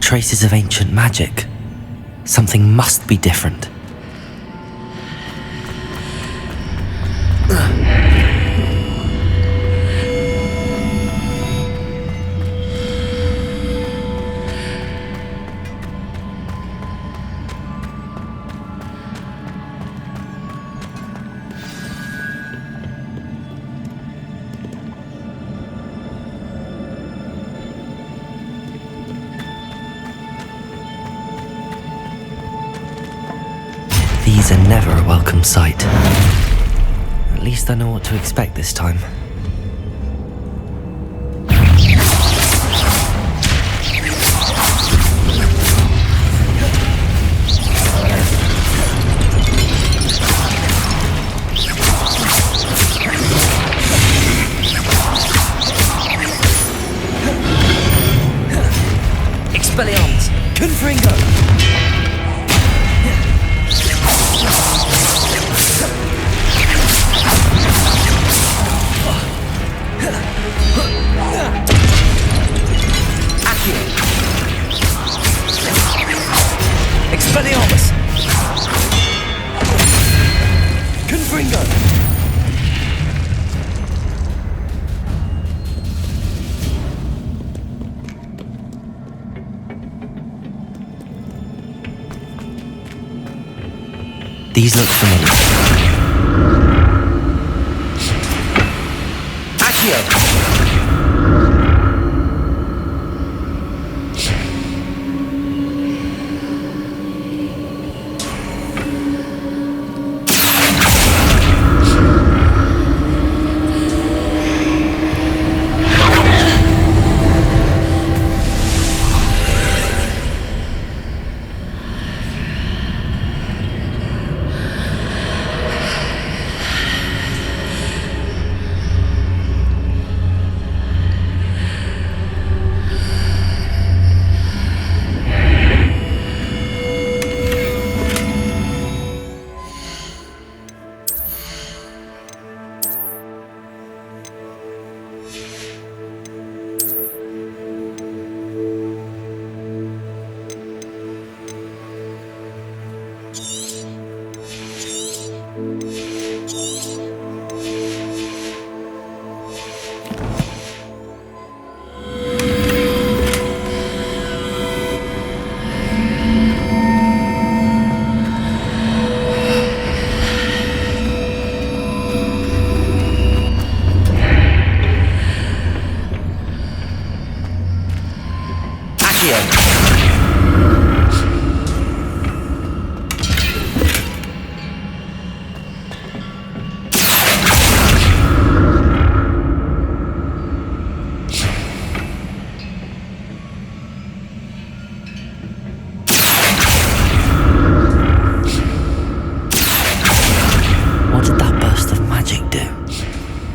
Traces of ancient magic. Something must be different. These are never a welcome sight. At least I know what to expect this time. Expelliarmus! Confringo! Accio! Expelliarmus! Confringo! These look familiar. Accio!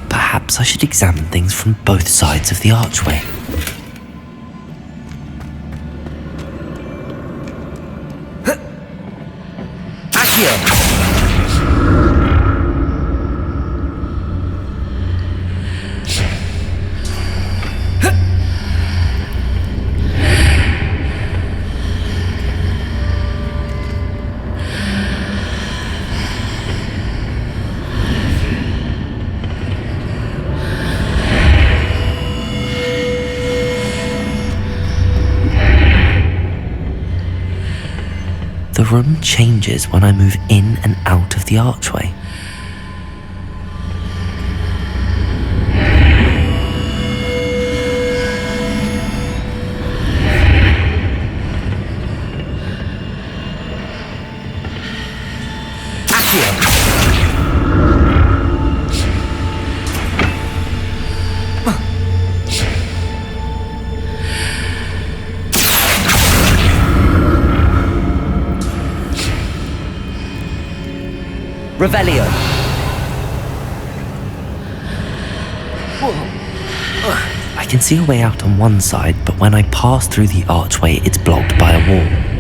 Perhaps I should examine things from both sides of the archway. Accio! The room changes when I move in and out of the archway. Revelio. I can see a way out on one side, but when I pass through the archway, it's blocked by a wall.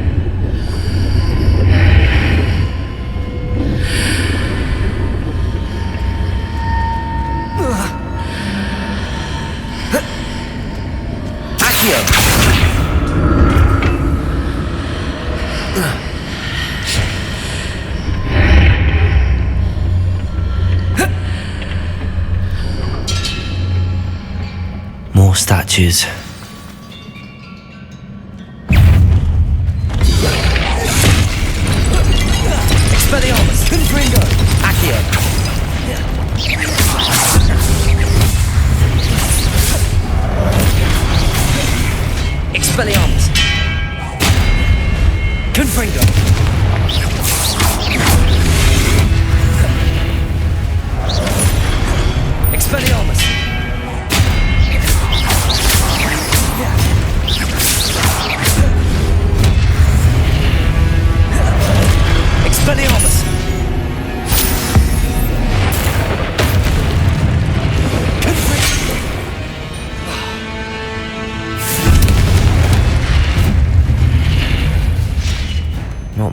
More statues. Expelliarmus! Confringo! Accio! Expelliarmus! Confringo!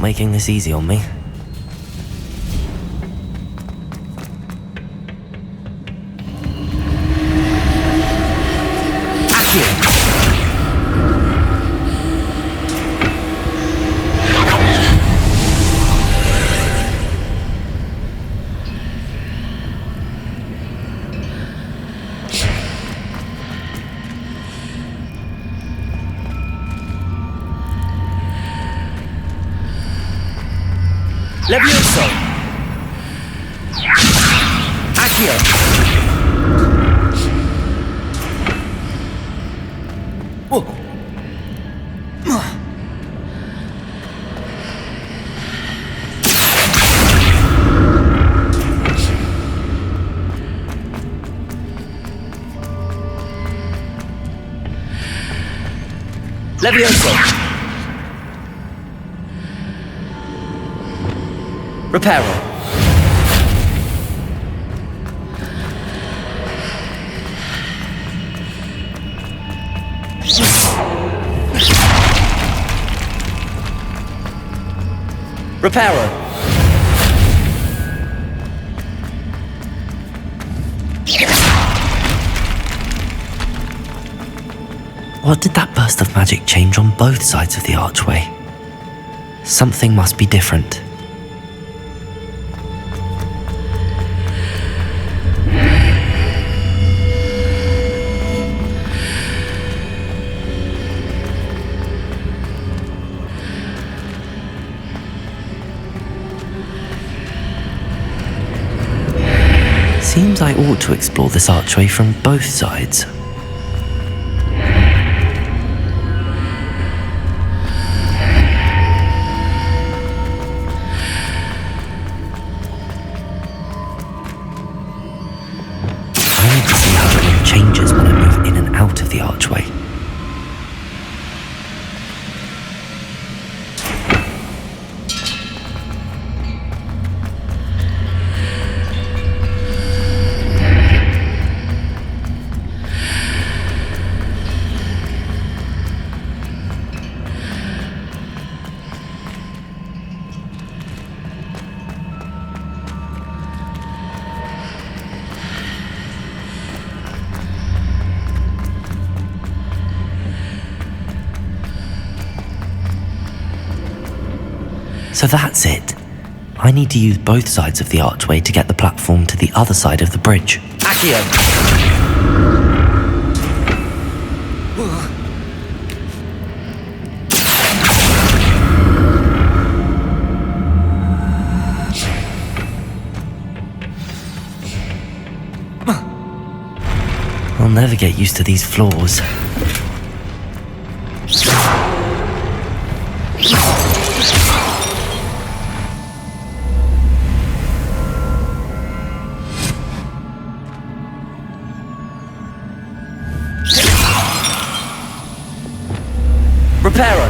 making this easy on me. Levioso! Accio! Oh. Levioso! Reparo. Reparo. What did that burst of magic change on both sides of the archway? Something must be different. Seems I ought to explore this archway from both sides. I need to see how the room changes when I move in and out of the archway. So that's it. I need to use both sides of the archway to get the platform to the other side of the bridge. Accio! I'll never get used to these floors. Reparo!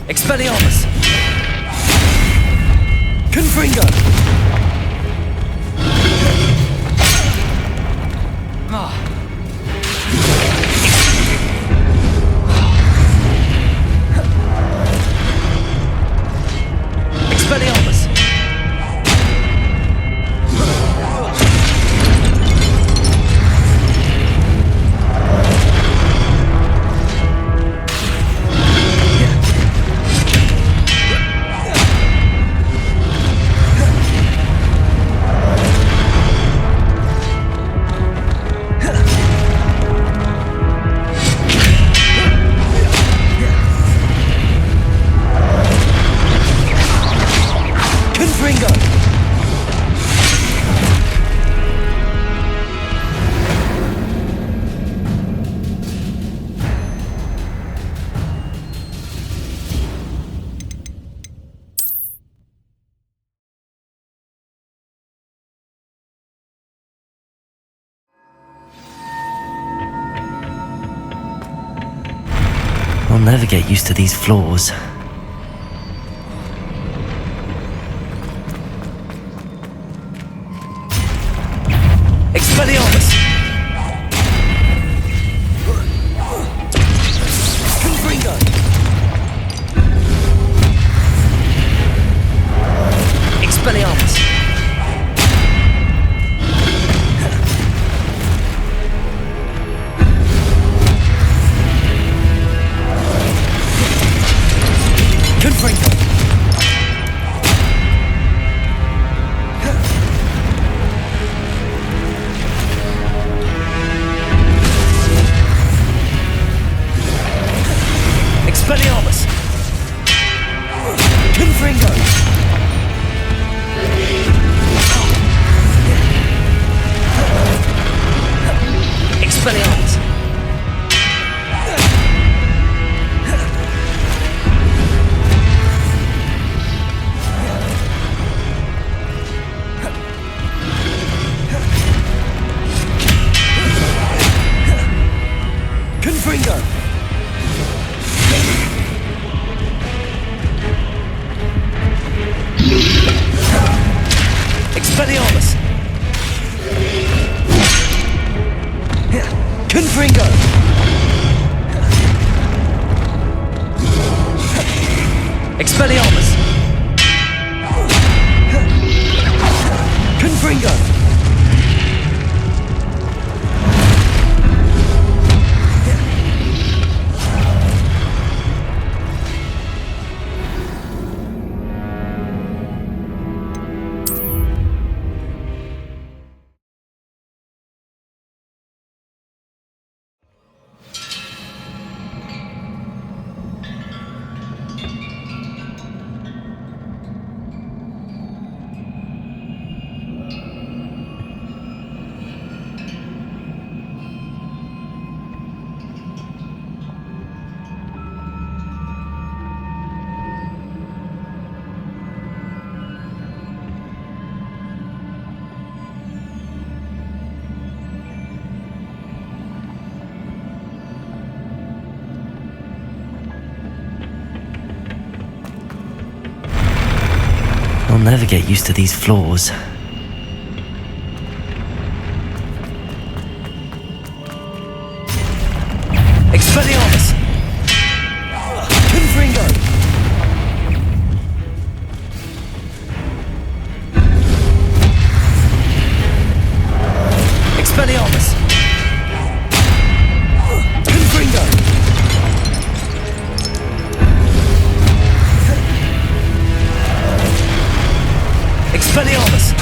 Expelliarmus! Confringo! Expelliarmus! I'll never get used to these floors. Expelliarmus! Confringo! Expelliarmus! Confringo! Expelliarmus! Confringo! Expelliarmus! Confringo! Expelliarmus! Confringo! Expelliarmus! Confringo! I'll never get used to these floors. Expelliarmus! Confringo! Expelliarmus! Confringo! Expelliarmus!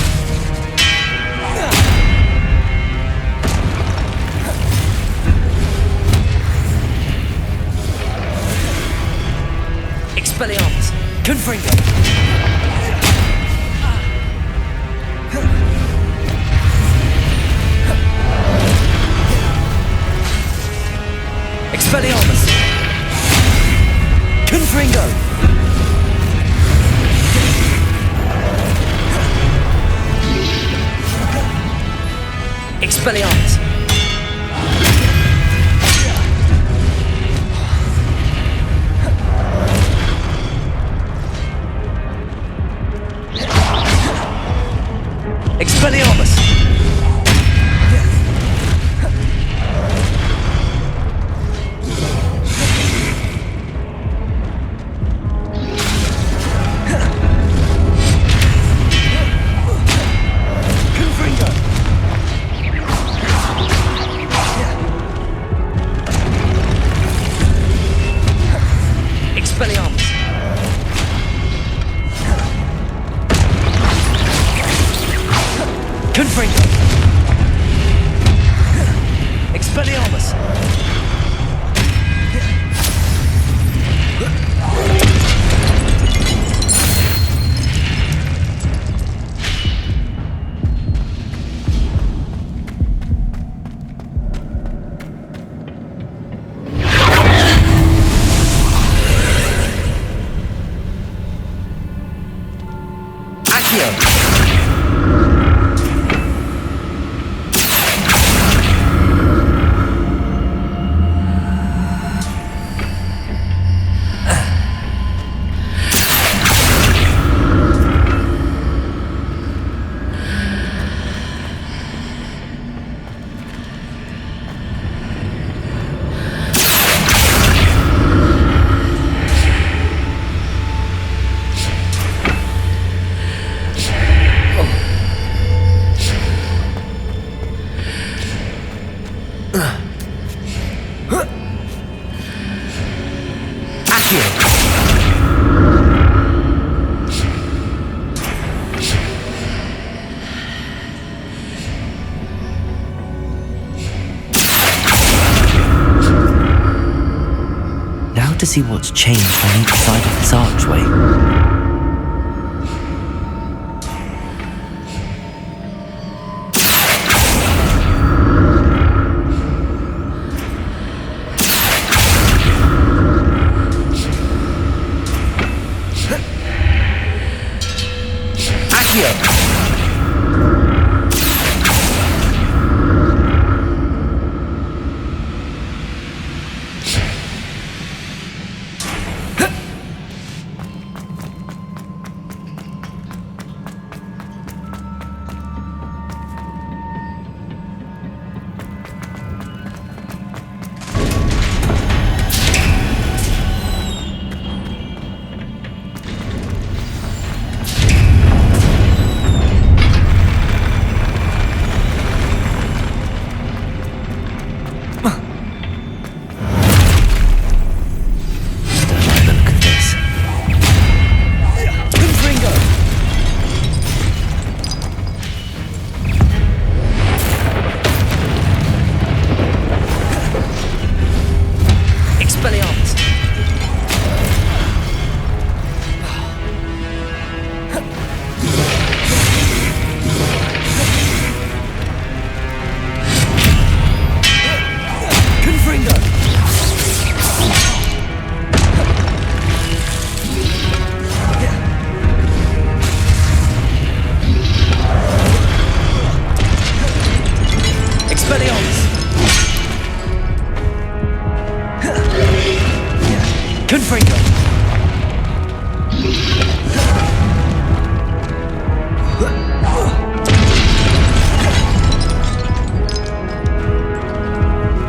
Expelliarmus! Confringo! Expelliarmus! Confringo! Expelliarmus! Expelliarmus! Confringo! Expelliarmus! Confringo! Expelliarmus! Now to see what's changed on each side of this archway.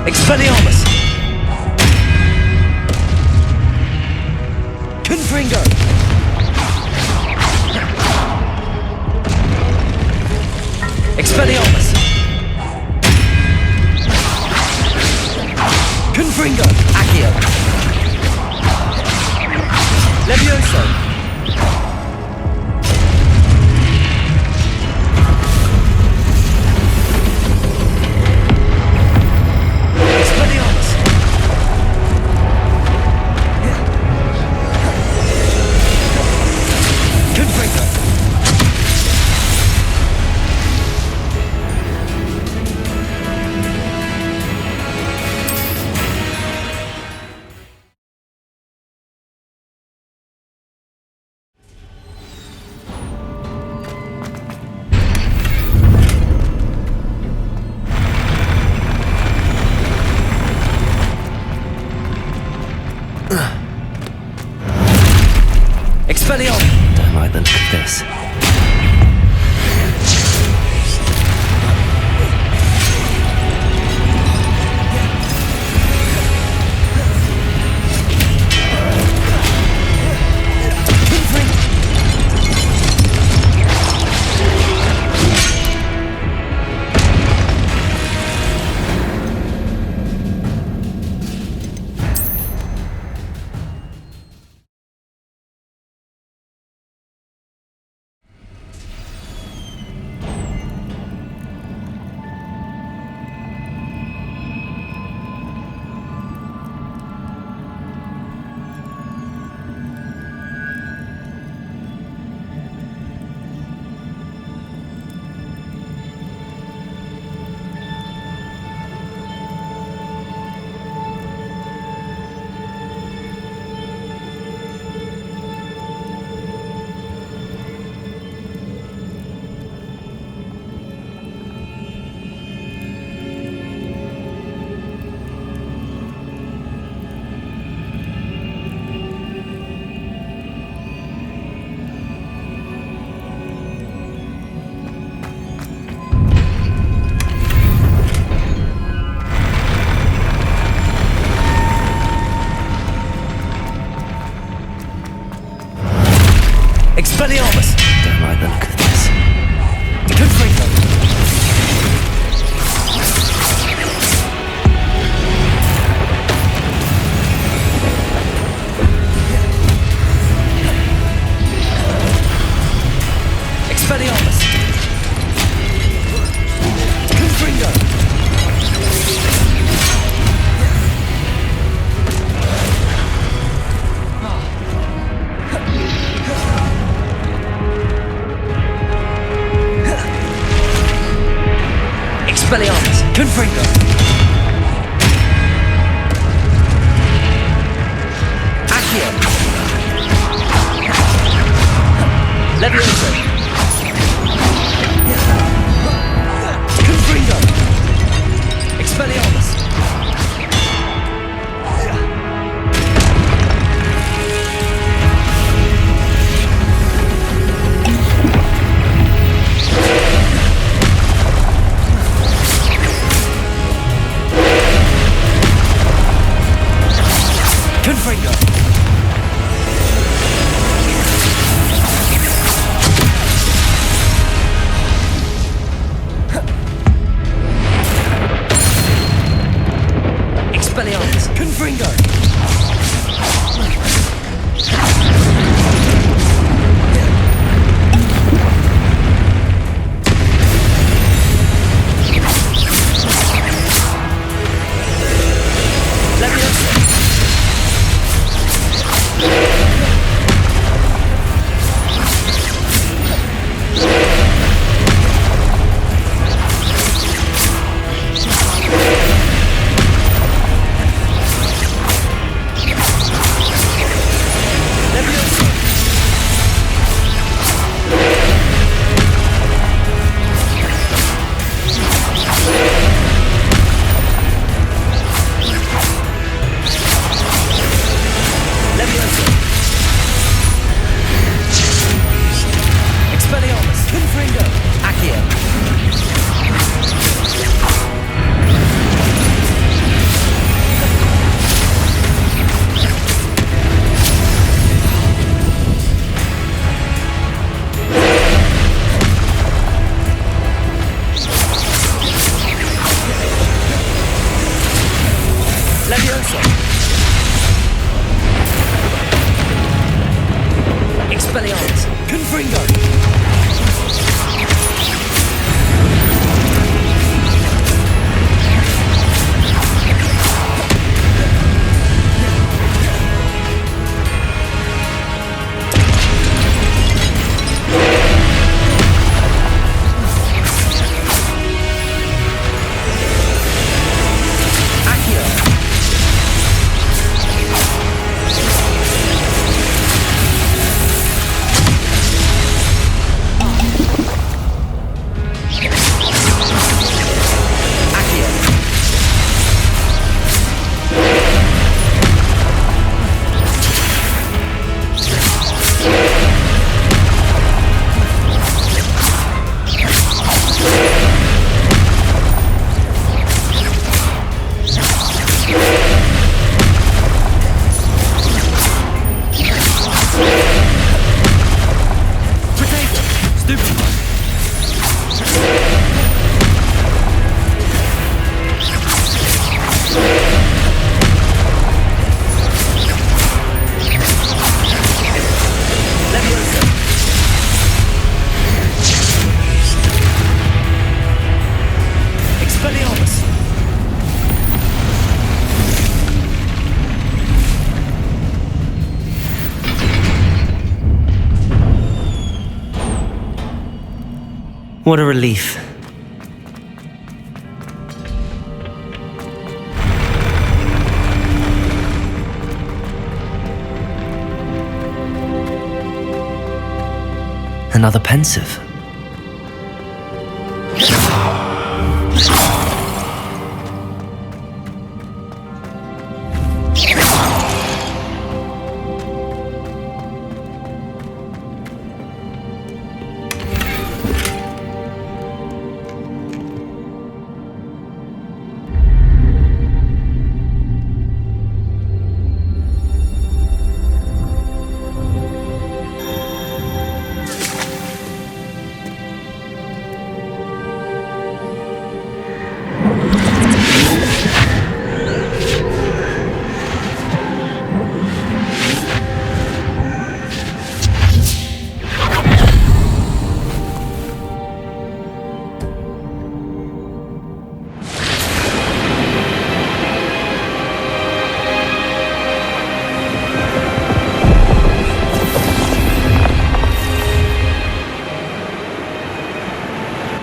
Expelliarmus! Confringo! Expelliarmus! Confringo! Accio! Levioso! Expelliarmus! Don't like the look of this. Expelliarmus! Don't like the look of this. Confringo! Confringo. Accio. Levioso. Confringo. Expelliarmus. Confringo. Expelliarmus. Confringo. Levioso. Expelliarmus. Confringo. Accio. Levioso. Expelliarmus. Confringo. Accio. Potato. Stupid one. Levioso. Expelliarmus. What a relief. Another pensive.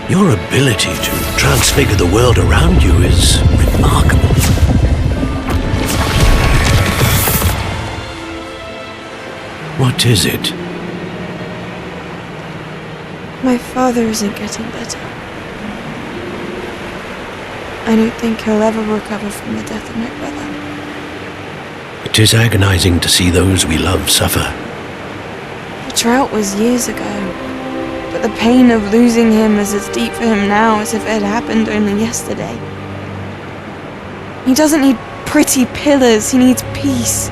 Your ability to transfigure the world around you is remarkable. What is it? My father isn't getting better. I don't think he'll ever recover from the death of my brother. It is agonizing to see those we love suffer. The drought was years ago, but the pain of losing him is as deep for him now as if it had happened only yesterday. He doesn't need pretty pillars, he needs peace.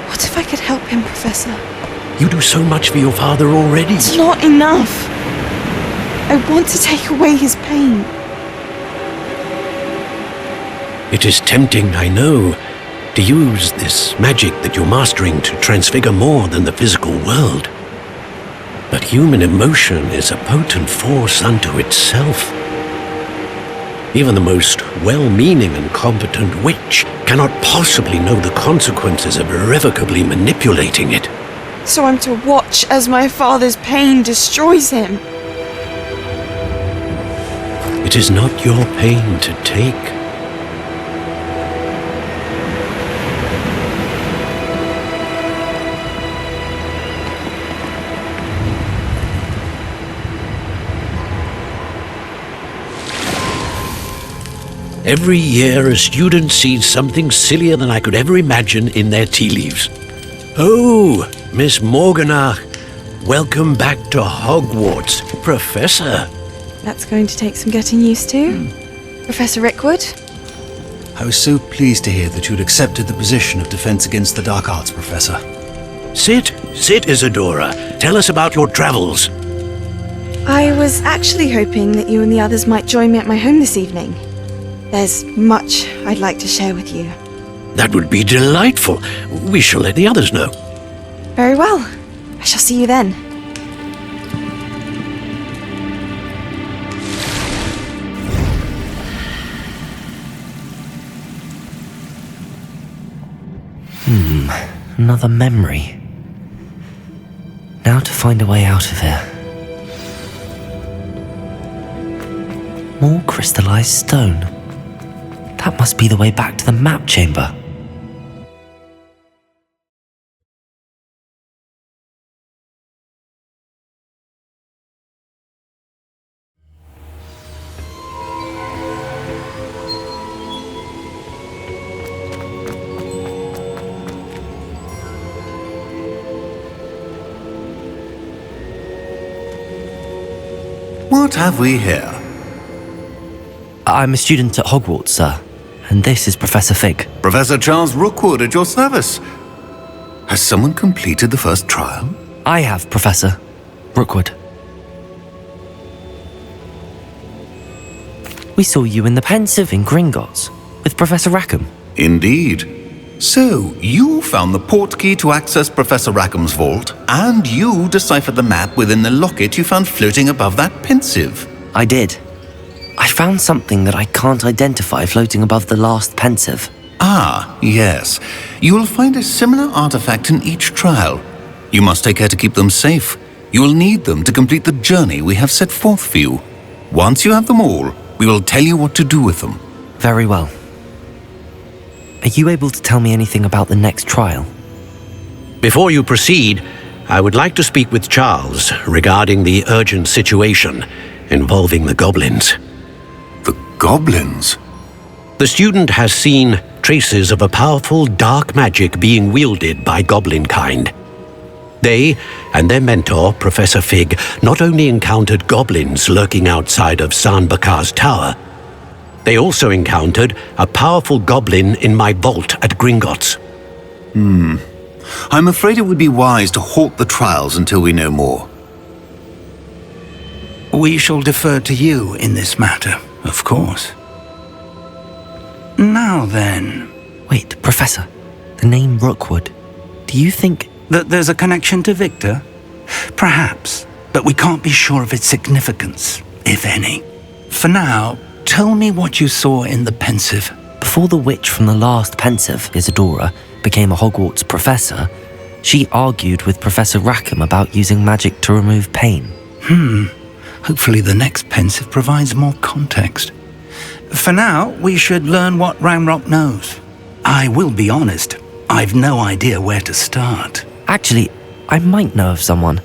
What if I could help him, Professor? You do so much for your father already. It's not enough. I want to take away his pain. It is tempting, I know, to use this magic that you're mastering to transfigure more than the physical world. But human emotion is a potent force unto itself. Even the most well-meaning and competent witch cannot possibly know the consequences of irrevocably manipulating it. So I'm to watch as my father's pain destroys him. It is not your pain to take. Every year, a student sees something sillier than I could ever imagine in their tea leaves. Oh, Miss Morganach, welcome back to Hogwarts, Professor. That's going to take some getting used to. Professor Rickwood? I was so pleased to hear that you'd accepted the position of Defense Against the Dark Arts, Professor. Sit, Isadora. Tell us about your travels. I was actually hoping that you and the others might join me at my home this evening. There's much I'd like to share with you. That would be delightful. We shall let the others know. Very well. I shall see you then. Another memory. Now to find a way out of here. More crystallized stone. That must be the way back to the map chamber. What have we here? I'm a student at Hogwarts, sir. And this is Professor Fig. Professor Charles Rookwood at your service. Has someone completed the first trial? I have, Professor Rookwood. We saw you in the Pensive in Gringotts with Professor Rackham. Indeed. So, you found the portkey to access Professor Rackham's vault, and you deciphered the map within the locket you found floating above that Pensive. I did. I found something that I can't identify floating above the last Pensive. Ah, yes. You will find a similar artifact in each trial. You must take care to keep them safe. You will need them to complete the journey we have set forth for you. Once you have them all, we will tell you what to do with them. Very well. Are you able to tell me anything about the next trial? Before you proceed, I would like to speak with Charles regarding the urgent situation involving the goblins. The goblins? The student has seen traces of a powerful dark magic being wielded by goblin kind. They and their mentor, Professor Fig, not only encountered goblins lurking outside of Sanbakar's tower, they also encountered a powerful goblin in my vault at Gringotts. I'm afraid it would be wise to halt the trials until we know more. We shall defer to you in this matter, of course. Now then... Wait, Professor. The name Rookwood. Do you think... that there's a connection to Victor? Perhaps, but we can't be sure of its significance, if any. For now, tell me what you saw in the Pensive. Before the witch from the last Pensive, Isadora, became a Hogwarts professor, she argued with Professor Rackham about using magic to remove pain. Hopefully the next pensive provides more context. For now, we should learn what Ranrock knows. I will be honest, I've no idea where to start. Actually, I might know of someone.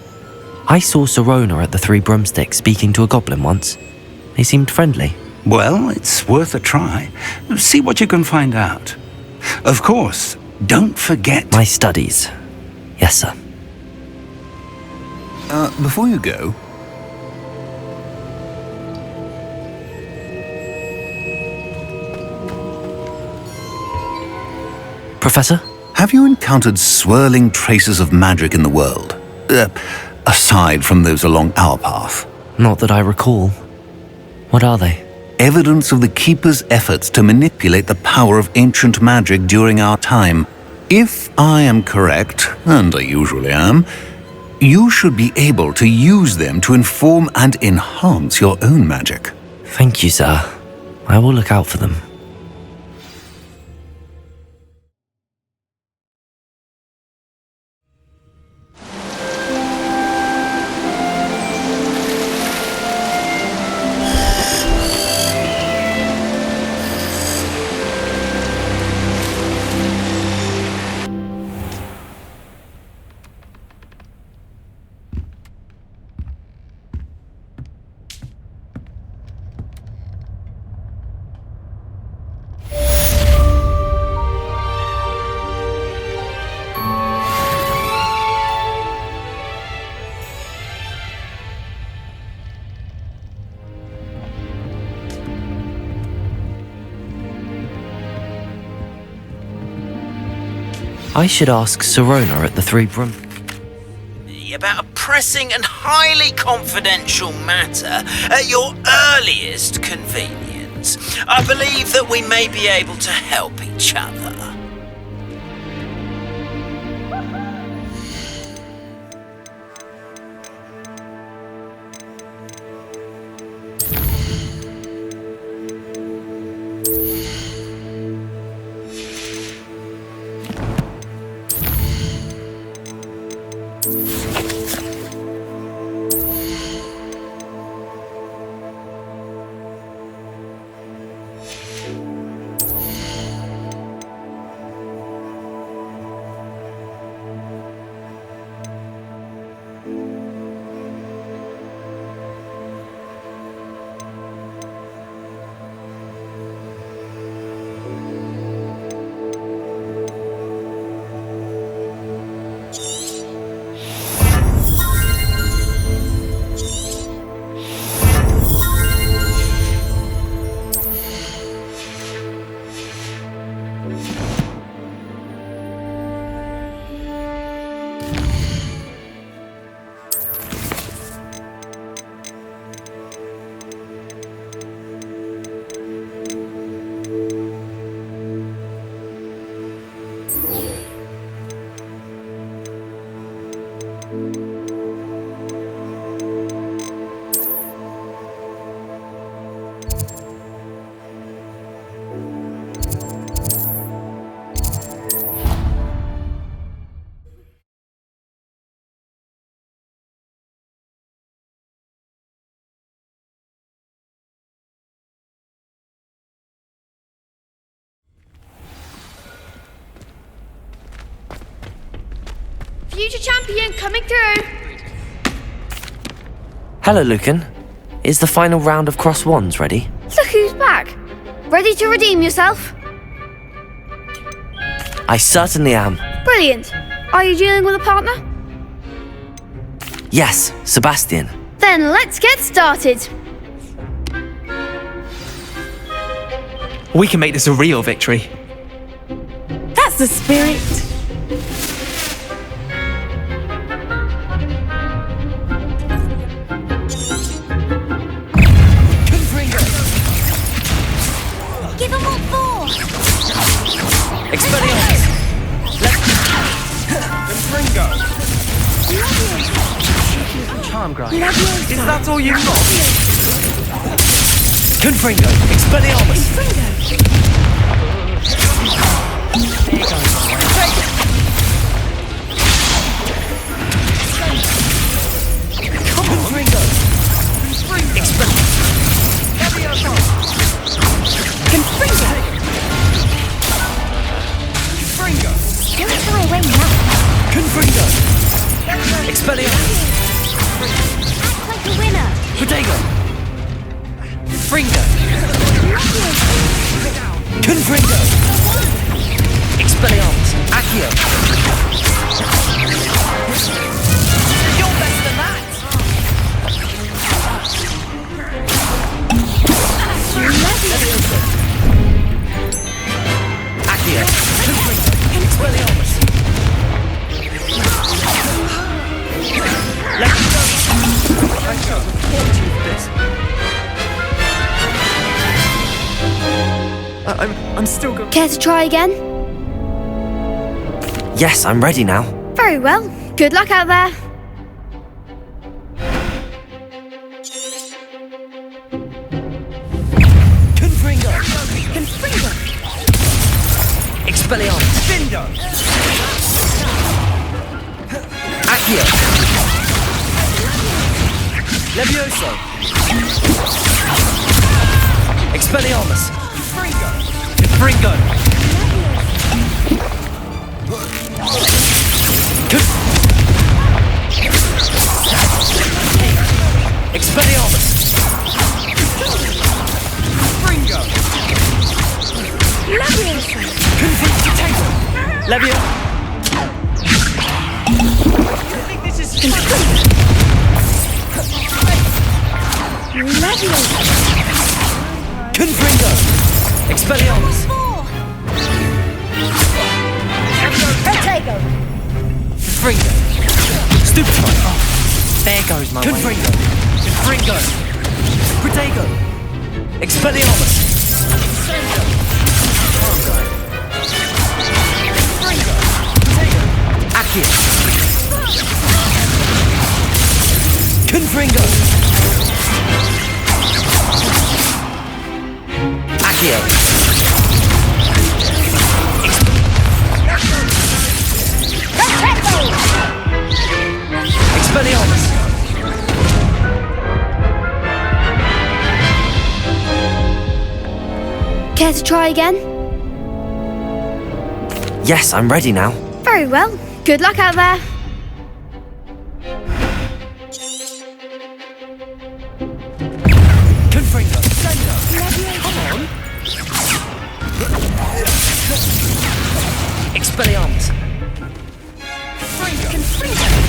I saw Sirona at the Three Broomsticks speaking to a goblin once. They seemed friendly. Well, it's worth a try. See what you can find out. Of course, don't forget... My studies. Yes, sir. Before you go... Professor? Have you encountered swirling traces of magic in the world? Aside from those along our path? Not that I recall. What are they? Evidence of the Keeper's efforts to manipulate the power of ancient magic during our time. If I am correct, and I usually am, you should be able to use them to inform and enhance your own magic. Thank you, sir. I will look out for them. I should ask Sirona at the Three Broom... About a pressing and highly confidential matter at your earliest convenience. I believe that we may be able to help each other. Future champion coming through! Hello, Lucan. Is the final round of Cross Wands ready? Look who's back! Ready to redeem yourself? I certainly am. Brilliant! Are you dealing with a partner? Yes, Sebastian. Then let's get started! We can make this a real victory. That's the spirit! Give him what for! Expelliarmus! Confringo! Charm grind. Is that all you've got? Confringo! Expelliarmus! Confringo! Confringo! Expelliarmus! Act like a winner! Protego! Fringo! Confringo! Expelliarmus! Accio! You're better than that! Accio! Confringo! Expelliarmus! Let me go! Thank you. Report to you for this. I'm still going. Care to try again? Yes, I'm ready now. Very well. Good luck out there. Confringo! Confringo! Expelliarmus! Findo! Accio! Levioso! Expelliarmus! Confringo! Confringo! Expelliarmus! Confringo! Levioso! Confringo! Levio! I think this is Levioso! Confringo! Expelliarmus! Protego! Confringo! Stupefy! Oh, there goes my Confringo! Confringo! Protego! Expelliarmus! Confringo! Protego! Accio! Confringo! Accio! Expelliarmus! Care to try again? Yes, I'm ready now. Very well. Good luck out there. Confringo! Come on! Expelliarmus!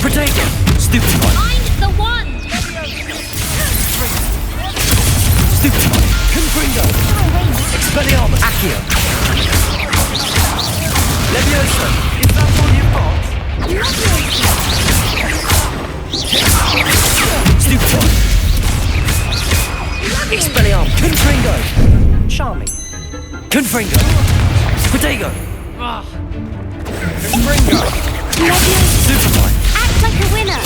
Protego! Stupefy! I'm the one! Stupefy! Confringo! Expelliarmus! Accio! Levioso! Is that all you've got? Stupefy! Expelliarmus! Confringo! Charming! Confringo! Protego! Confringo! Stupefy! Act like a winner!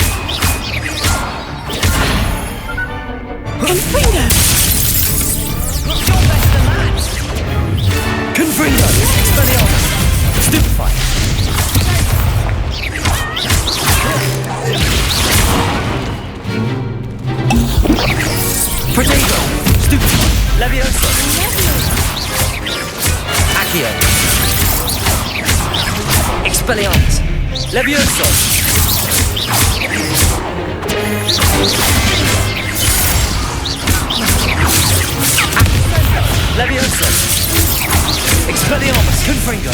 Confringo! You're better than that! Confringo! Expelliarmus! Stupefy! Protego! Stupefy! Levioso! Accio! Expelliarmus! Levioso! Levioso! Expelliarmus! Confringo!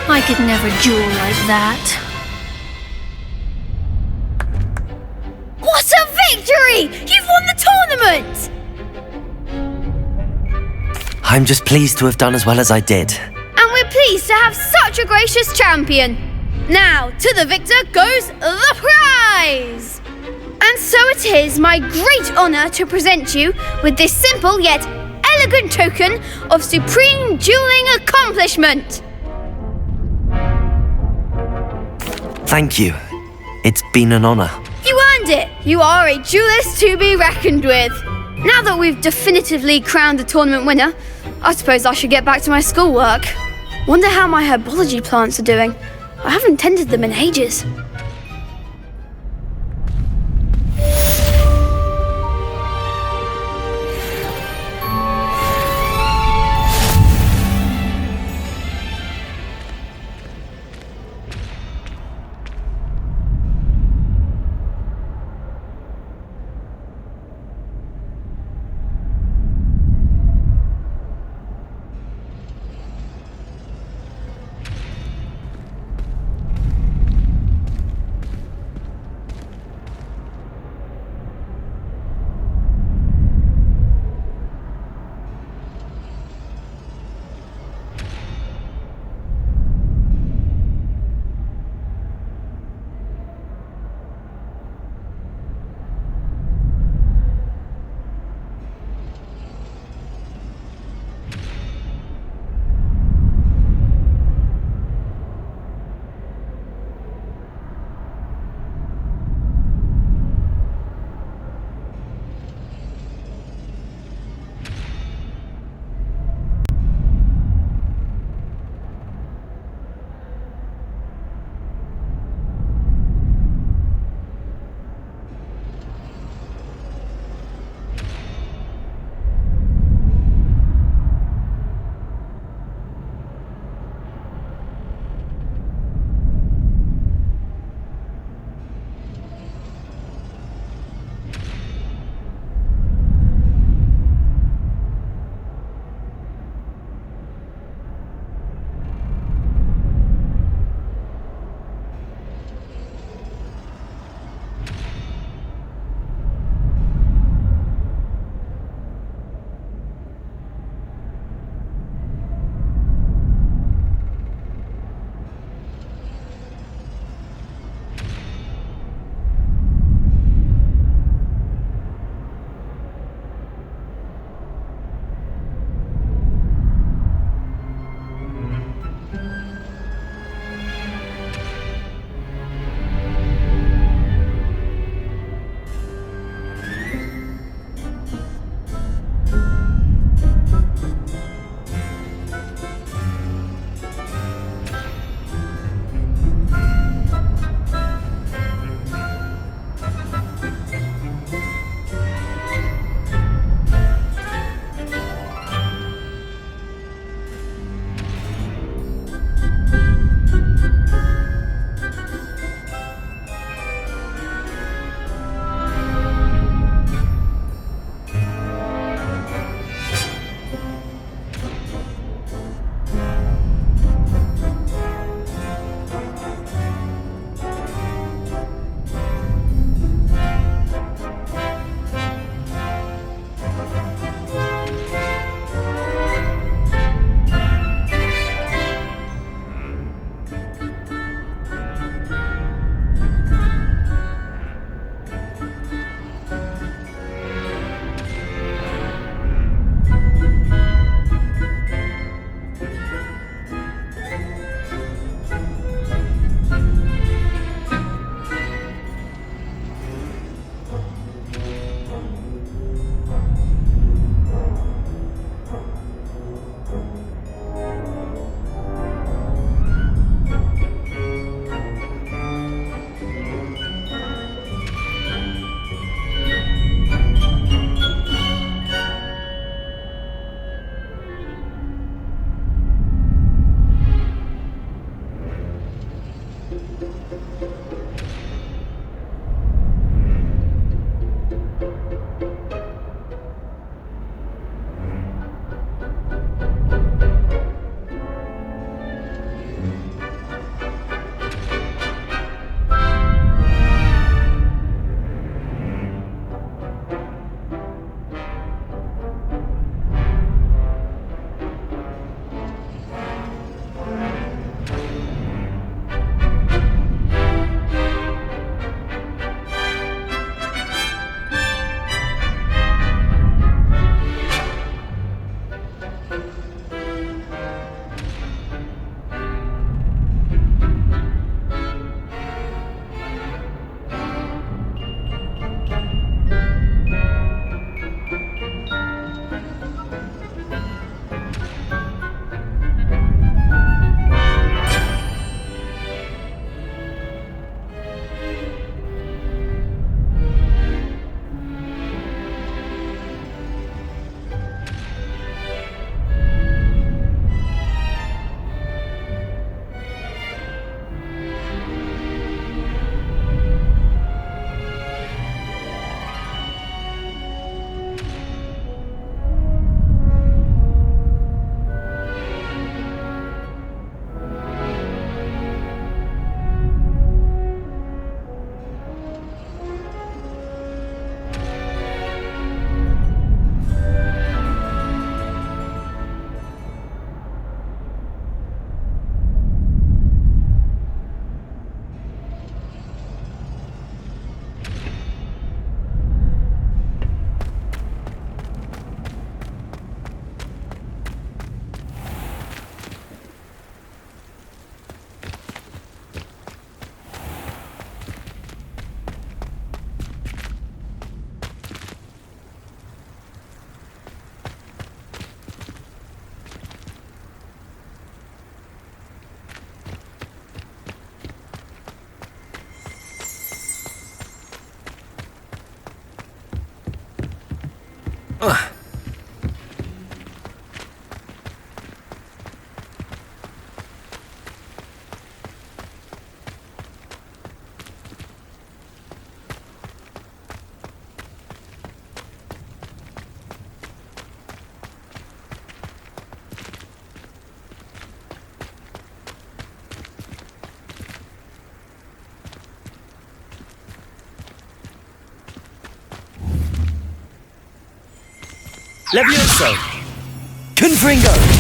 I could never duel like that. What a victory! You've won the tournament! I'm just pleased to have done as well as I did. And we're pleased to have such a gracious champion. Now, to the victor goes the prize! And so it is my great honour to present you with this simple yet elegant token of supreme dueling accomplishment. Thank you. It's been an honour. You earned it! You are a duelist to be reckoned with. Now that we've definitively crowned the tournament winner, I suppose I should get back to my schoolwork. Wonder how my herbology plants are doing. I haven't tended them in ages. Levioso! Confringo!